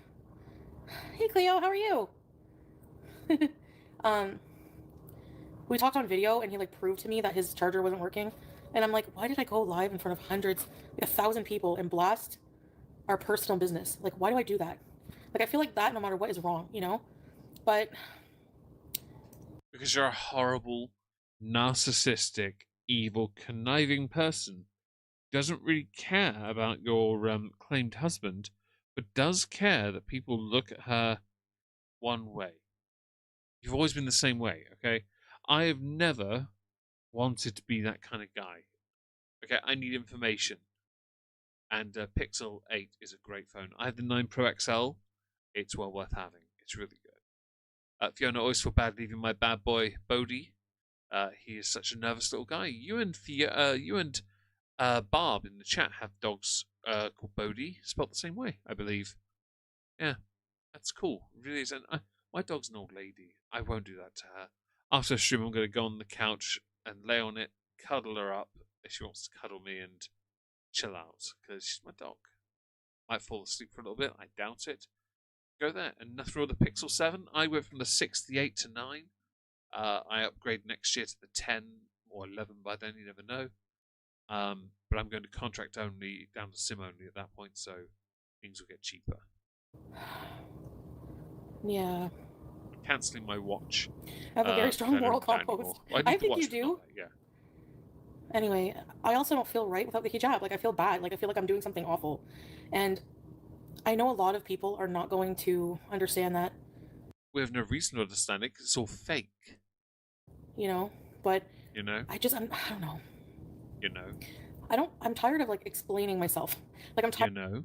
hey Cleo, how are you? We talked on video and he like proved to me that his charger wasn't working. And I'm like, why did I go live in front of hundreds, like 1,000 people and blast our personal business? Like, why do I do that? Like, I feel like that no matter what is wrong, you know? But because you're a horrible, narcissistic, evil, conniving person who doesn't really care about your claimed husband, but does care that people look at her one way. You've always been the same way, okay? I have never wanted to be that kind of guy. Okay, I need information. And Pixel 8 is a great phone. I have the 9 Pro XL. It's well worth having. It's really good. Fiona always feel bad leaving my bad boy Bodhi. He is such a nervous little guy. You and Barb in the chat have dogs called Bodhi, spelled the same way, I believe. Yeah, that's cool. It really is. And my dog's an old lady. I won't do that to her. After the stream, I'm going to go on the couch and lay on it cuddle her up if she wants to cuddle me and chill out, because she's my dog. Might fall asleep for a little bit, I doubt it. Go there, and through the Pixel 7, I went from the 6 to the 8 to 9. I upgrade next year to the 10 or 11 by then, you never know. But I'm going to contract only, down to SIM only at that point, so things will get cheaper. Yeah. I'm cancelling my watch. I have a very strong moral compass. Well, I think you do. Yeah. Anyway, I also don't feel right without the hijab. Like, I feel bad. Like, I feel like I'm doing something awful. And I know a lot of people are not going to understand that. We have no reason to understand it because it's all fake. You know? But... You know? I don't know. You know? I'm tired of, like, explaining myself. Like, I'm tired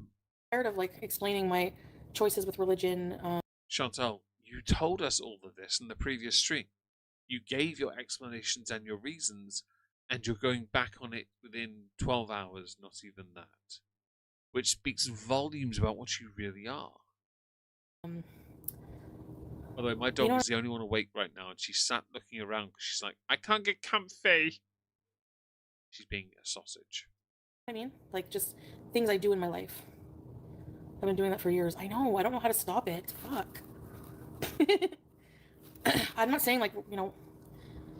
of, like, explaining my choices with religion. Chantal, you told us all of this in the previous stream. You gave your explanations and your reasons, and you're going back on it within 12 hours, not even that. Which speaks volumes about what you really are. By the way, my dog is the only one awake right now, and she's sat looking around because she's like, I can't get comfy. She's being a sausage. I mean, like, just things I do in my life. I've been doing that for years. I know, I don't know how to stop it. Fuck. I'm not saying, like, you know,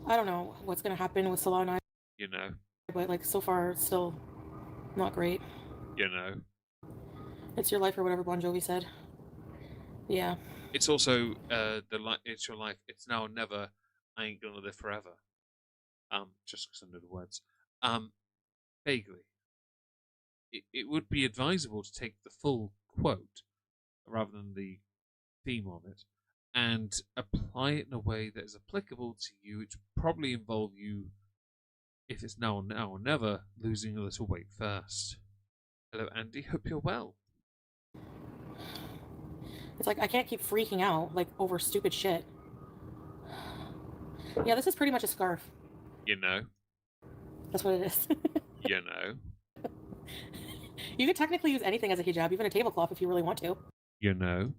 I don't know what's going to happen with Salah and I. You know. But, like, so far, it's still not great. You know. It's your life or whatever Bon Jovi said. Yeah. It's also, it's your life. It's now or never. I ain't gonna live forever. Just because I know the words. Vaguely. It would be advisable to take the full quote, rather than the theme of it, and apply it in a way that is applicable to you, which would probably involve you, if it's now or never, losing a little weight first. Hello, Andy. Hope you're well. It's like, I can't keep freaking out, like, over stupid shit. Yeah, this is pretty much a scarf. You know. That's what it is. You know. You could technically use anything as a hijab, even a tablecloth if you really want to. You know.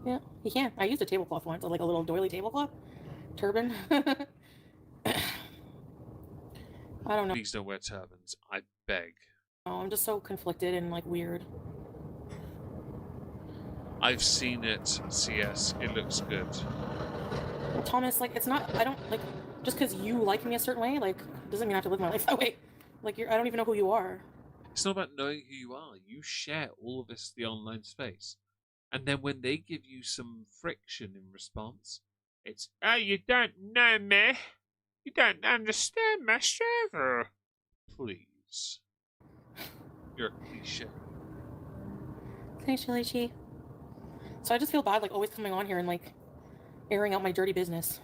Yeah, you can. I used a tablecloth once, like a little doily tablecloth. Turban. I don't know. Please don't wear turbans. I beg. Oh, I'm just so conflicted and, like, weird. I've seen it, CS. It looks good. Well, Thomas, like, it's not, I don't, like, just because you like me a certain way, like, doesn't mean I have to live my life that way. Like, I don't even know who you are. It's not about knowing who you are. You share all of this, the online space. And then when they give you some friction in response, it's, oh, you don't know me. You don't understand my server. Please. You're a cliche. Cliche. So I just feel bad, like, always coming on here and, like, airing out my dirty business.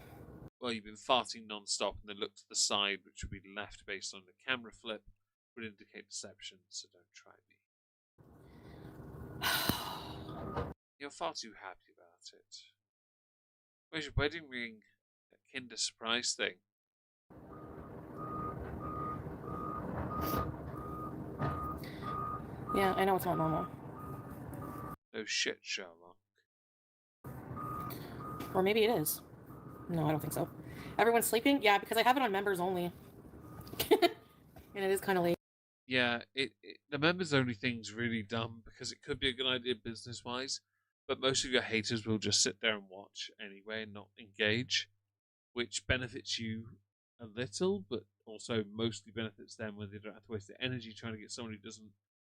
Well, you've been farting non-stop, and the look to the side, which would be left based on the camera flip, would indicate deception, so don't try me. You're far too happy about it. Where's your wedding ring? That Kinder Surprise thing. Yeah, I know it's not normal. No shit, Sherlock. Or maybe it is. No, I don't think so. Everyone's sleeping? Yeah, because I have it on members only. And it is kind of late. Yeah, the members only thing's really dumb because it could be a good idea business-wise, but most of your haters will just sit there and watch anyway and not engage, which benefits you a little, but also mostly benefits them when they don't have to waste their energy trying to get someone who doesn't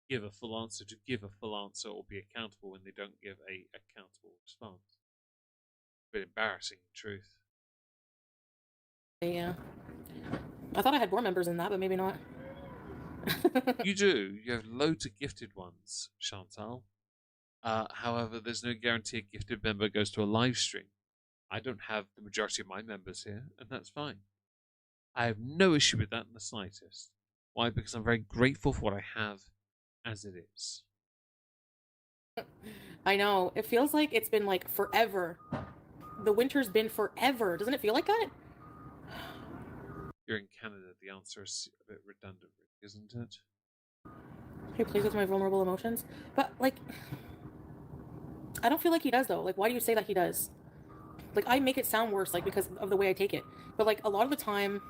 give a full answer to give a full answer or be accountable when they don't give a accountable response. A bit embarrassing, in truth. Yeah. I thought I had more members than that, but maybe not. You do. You have loads of gifted ones, Chantal. However, there's no guarantee a gifted member goes to a live stream. I don't have the majority of my members here, and that's fine. I have no issue with that in the slightest. Why? Because I'm very grateful for what I have as it is. I know. It feels like it's been, like, forever. The winter's been forever. Doesn't it feel like that? You're in Canada. The answer is a bit redundant, isn't it? He plays with my vulnerable emotions. But, like, I don't feel like he does, though. Like, why do you say that he does? Like, I make it sound worse, like, because of the way I take it. But, like, a lot of the time,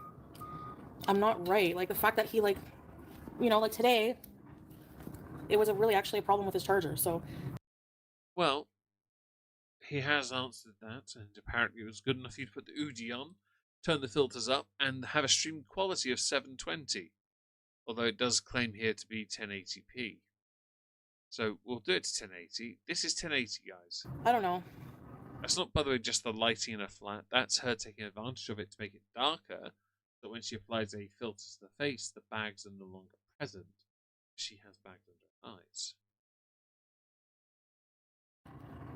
I'm not right. Like, the fact that he, like, you know, like today, it was actually a problem with his charger. So, Well, he has answered that, and apparently it was good enough for you to put the FOODIE on, turn the filters up, and have a stream quality of 720. Although it does claim here to be 1080p. So we'll do it to 1080. This is 1080, guys. I don't know. That's not, by the way, just the lighting in a flat. That's her taking advantage of it to make it darker. So when she applies a filter to the face, the bags are no longer present. She has bags under her eyes.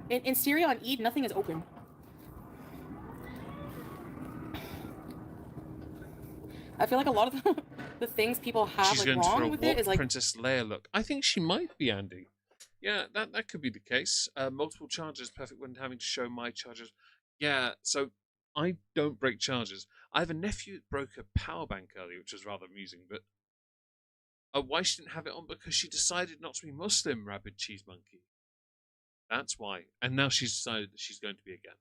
In Syria on Eid, nothing is open. I feel like a lot of the things people have She's like going for wrong a with it is like Princess Leia look. I think she might be, Andy. Yeah, that could be the case. Multiple chargers, perfect when having to show my chargers. Yeah, so I don't break chargers. I have a nephew that broke a power bank earlier, which was rather amusing, but why she didn't have it on? Because she decided not to be Muslim, Rabid Cheese Monkey. That's why. And now she's decided that she's going to be again.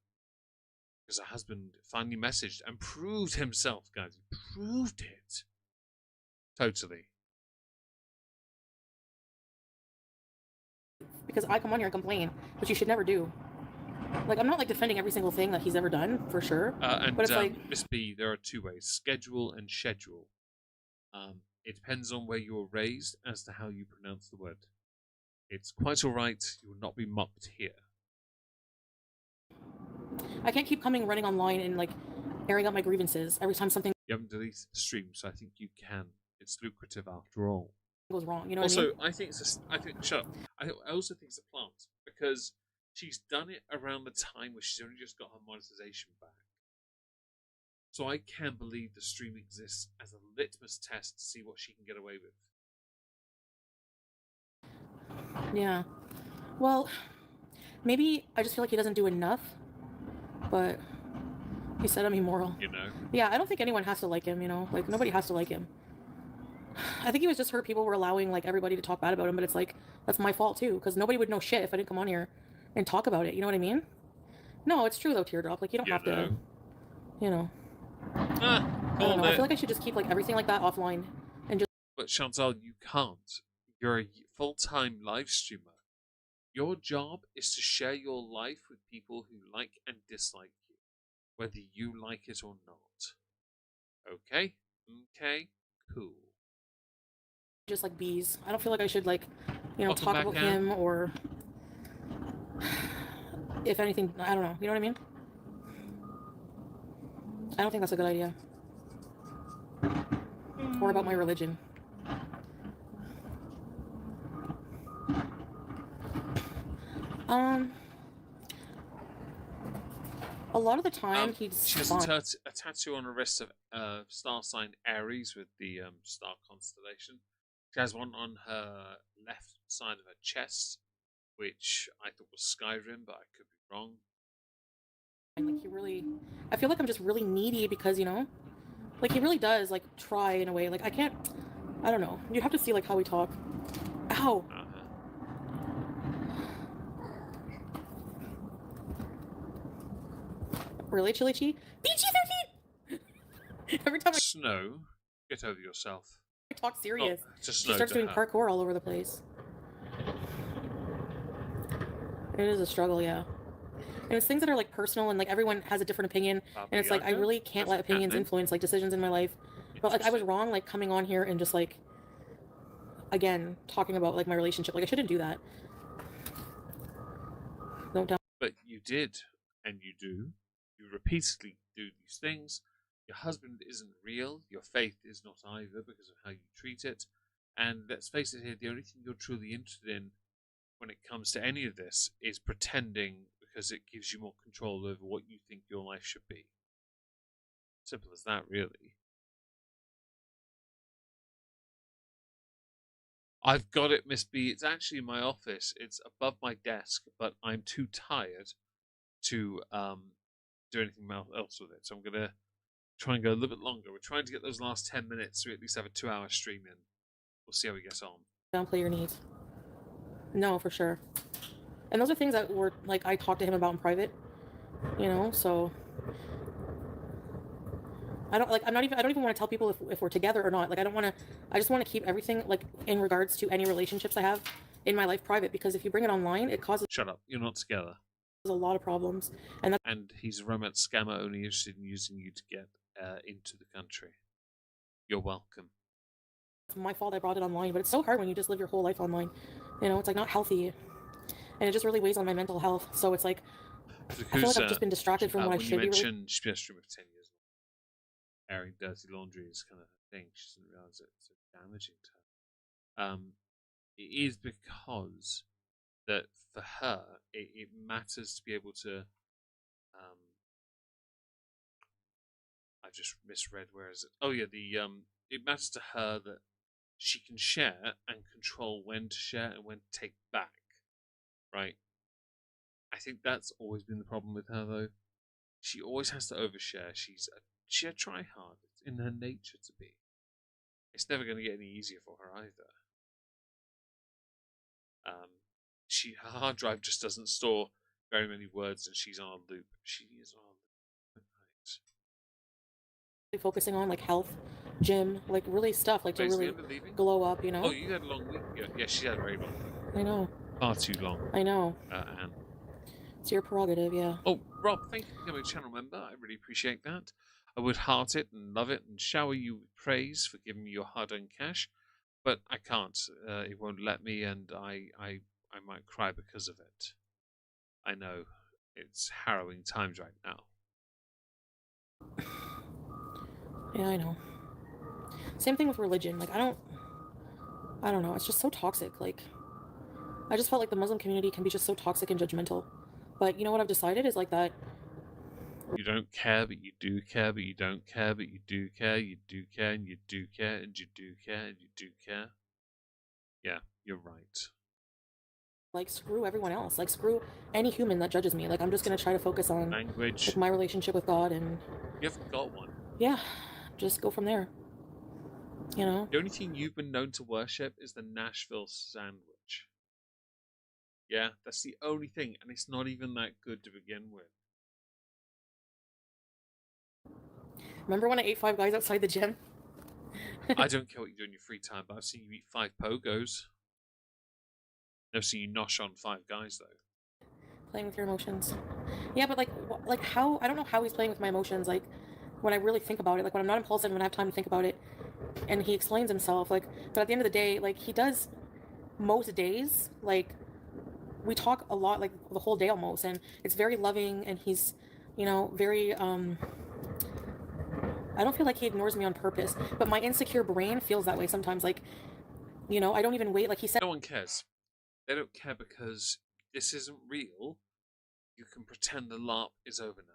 Because her husband finally messaged and proved himself, guys. He proved it. Totally. because I come on here and complain, which you should never do. Like, I'm not like defending every single thing that he's ever done, for sure. And but it's like, Miss B, there are two ways: schedule and schedule. It depends on where you were raised as to how you pronounce the word. It's quite all right. You will not be mocked here. I can't keep running online and like airing out my grievances every time something You haven't deleted the stream, so I think you can. It's lucrative after all. goes wrong. You know Also, what I mean? I think it's I think shut up. I also think it's a plant because she's done it around the time where she's only just got her monetization back. So I can't believe the stream exists as a litmus test to see what she can get away with. Yeah. Well, maybe I just feel like he doesn't do enough. But he said I'm immoral. You know? Yeah, I don't think anyone has to like him, you know? Like, nobody has to like him. I think he was just hurt people were allowing, like, everybody to talk bad about him, but it's like, that's my fault, too, because nobody would know shit if I didn't come on here and talk about it, you know what I mean? No, it's true, though, Teardrop. Like, you don't have to, you know. Ah, I don't know. I feel like I should just keep, like, everything like that offline and just... But Chantal, you can't. You're a full-time live streamer. Your job is to share your life with people who like and dislike you, whether you like it or not. Okay? Okay? Cool. Just, like, bees. I don't feel like I should, like, you know, Welcome talk back, about Anne. him or... If anything, I don't know. You know what I mean? I don't think that's a good idea. Or about my religion. A lot of the time he's she has fine. a tattoo on her wrist of star sign Aries with the star constellation. She has one on her left side of her chest, which I thought was Skyrim, but I could be wrong. Like, he really... I feel like I'm just really needy because, you know? Like, he really does, like, try in a way. Like, I can't... I don't know. You'd have to see, like, how we talk. Ow! Really, Chili Chi? PG-13! Every time Snow, get over yourself. I talk serious, Just she Snow starts to doing her. parkour all over the place. It is a struggle, yeah. And it's things that are, like, personal and, like, everyone has a different opinion. And it's like, I really can't let opinions influence, like, decisions in my life. But, like, I was wrong, like, coming on here and just, like, again, talking about, like, my relationship. Like, I shouldn't do that. Don't tell. But you did, and you do. You repeatedly do these things. Your husband isn't real. Your faith is not either because of how you treat it. And let's face it here, the only thing you're truly interested in when it comes to any of this is pretending because it gives you more control over what you think your life should be. Simple as that, really. I've got it, Miss B. It's actually in my office. It's above my desk, but I'm too tired to do anything else with it. So I'm going to try and go a little bit longer. We're trying to get those last 10 minutes so we at least have a 2-hour stream in. We'll see how we get on. Downplay your needs. No, for sure. And those are things that were, like, I talked to him about in private. you know. So I don't like. I don't even want to tell people if we're together or not. Like I don't want to. I just want to keep everything like in regards to any relationships I have in my life private, because if you bring it online, it causes Shut up. You're not together. a lot of problems, and that's And he's a romance scammer only interested in using you to get into the country. You're welcome. my fault I brought it online. But it's so hard when you just live your whole life online. You know, it's like not healthy, and it just really weighs on my mental health. So it's like I feel Because like I've just been distracted from what I when you should be. mentioned she's been a streamer for 10 years, airing dirty laundry is kind of a thing. She doesn't realize it's so damaging to her. It is because that for her, it matters to be able to. I've just misread. Where is it? Oh yeah, it matters to her that she can share and control when to share and when to take back. Right. I think that's always been the problem with her, though. She always has to overshare. She's a try hard. It's in her nature to be. It's never going to get any easier for her either. Her hard drive just doesn't store very many words, and she's on a loop. She is on a loop. Right. Focusing on like health, gym, like really stuff, like to Wait, is really Leander leaving? glow up, you know. Oh, you had a long week. Yeah, she had a very long week. I know. Far too long. I know. Anne. It's your prerogative, yeah. Oh, Rob, thank you for becoming a channel member. I really appreciate that. I would heart it and love it and shower you with praise for giving me your hard-earned cash, but I can't. It won't let me, and I might cry because of it. I know. It's harrowing times right now. Yeah, I know. Same thing with religion. Like, I don't know. It's just so toxic. Like, I just felt like the Muslim community can be just so toxic and judgmental. But you know what I've decided is like that. You don't care, but you do care, but you don't care, but you do care, you do care, and you do care, and you do care, and you do care. Yeah, you're right. Like, screw everyone else. Like, screw any human that judges me. Like, I'm just gonna try to focus on language, like, my relationship with God, and you haven't got one. Yeah, just go from there. You know? The only thing you've been known to worship is the Nashville sandwich. Yeah, that's the only thing, and it's not even that good to begin with. Remember when I ate 5 Guys outside the gym? I don't care what you do in your free time, but I've seen you eat 5 pogos. Never seen you nosh on 5 Guys, though. Playing with your emotions. Yeah, but like how, I don't know how he's playing with my emotions, like, when I really think about it, like, when I'm not impulsive, when I have time to think about it, and he explains himself, like, but at the end of the day, like, he does most days, like, we talk a lot, like, the whole day almost, and it's very loving, and he's, you know, very, I don't feel like he ignores me on purpose, but my insecure brain feels that way sometimes, like, you know, I don't even wait, like he said. No one cares. They don't care because this isn't real. You can pretend the LARP is over now.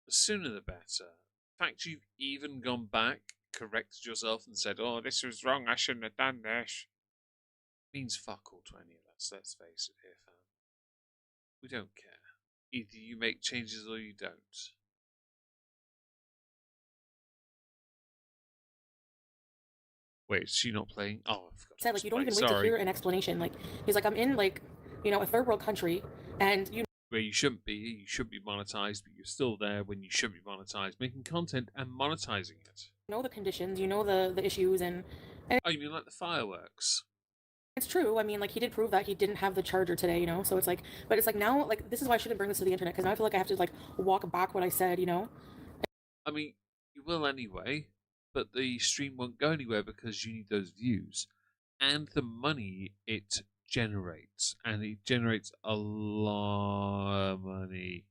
The sooner the better. The fact you've even gone back, corrected yourself, and said, "Oh, this was wrong. I shouldn't have done this," means fuck all to any of us. Let's face it, here, fam. We don't care. Either you make changes or you don't. Wait, is she not playing? Oh, I forgot. Said, like, you don't even wait to hear an explanation. Like, he's like, I'm in, like, you know, a third world country, and you where you shouldn't be. You should be monetized, but you're still there when you should be monetized, making content and monetizing it. know the conditions, you know the issues, and oh, you mean like the fireworks? It's true. I mean, like, he did prove that he didn't have the charger today, you know. So it's like, but it's like now, like, this is why I shouldn't bring this to the internet, because now I feel like I have to like walk back what I said, you know. I mean, you will anyway, but the stream won't go anywhere because you need those views and the money it generates, and it generates a lot of money.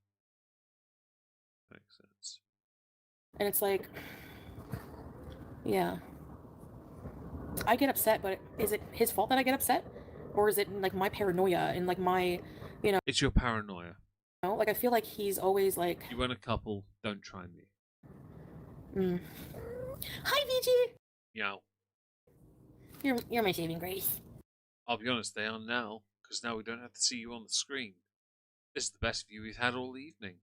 Makes sense. And it's like, yeah, I get upset, but is it his fault that I get upset, or is it like my paranoia and like my, you know? It's your paranoia. You know? Like, I feel like he's always like, you run a couple, don't try me. Hi, VG. Meow. You're my saving grace. I'll be honest, they are now, because now we don't have to see you on the screen. This is the best view we've had all evening.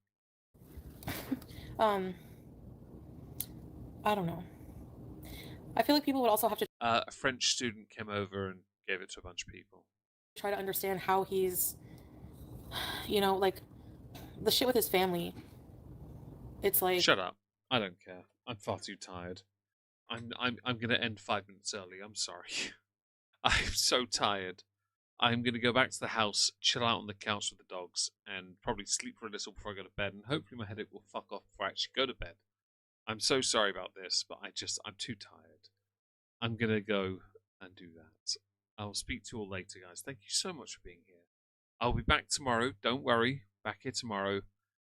I don't know. I feel like people would also have to. A French student came over and gave it to a bunch of people. Try to understand how he's, you know, like, the shit with his family. It's like, Shut up. I don't care. I'm far too tired. I'm gonna end 5 minutes early. I'm sorry. I'm so tired. I'm gonna go back to the house, chill out on the couch with the dogs, and probably sleep for a little before I go to bed. And hopefully my headache will fuck off before I actually go to bed. I'm so sorry about this, but I'm too tired. I'm gonna go and do that. I'll speak to you all later, guys. Thank you so much for being here. I'll be back tomorrow. Don't worry. Back here tomorrow.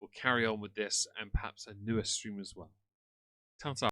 We'll carry on with this and perhaps a newer stream as well. Ta-ta.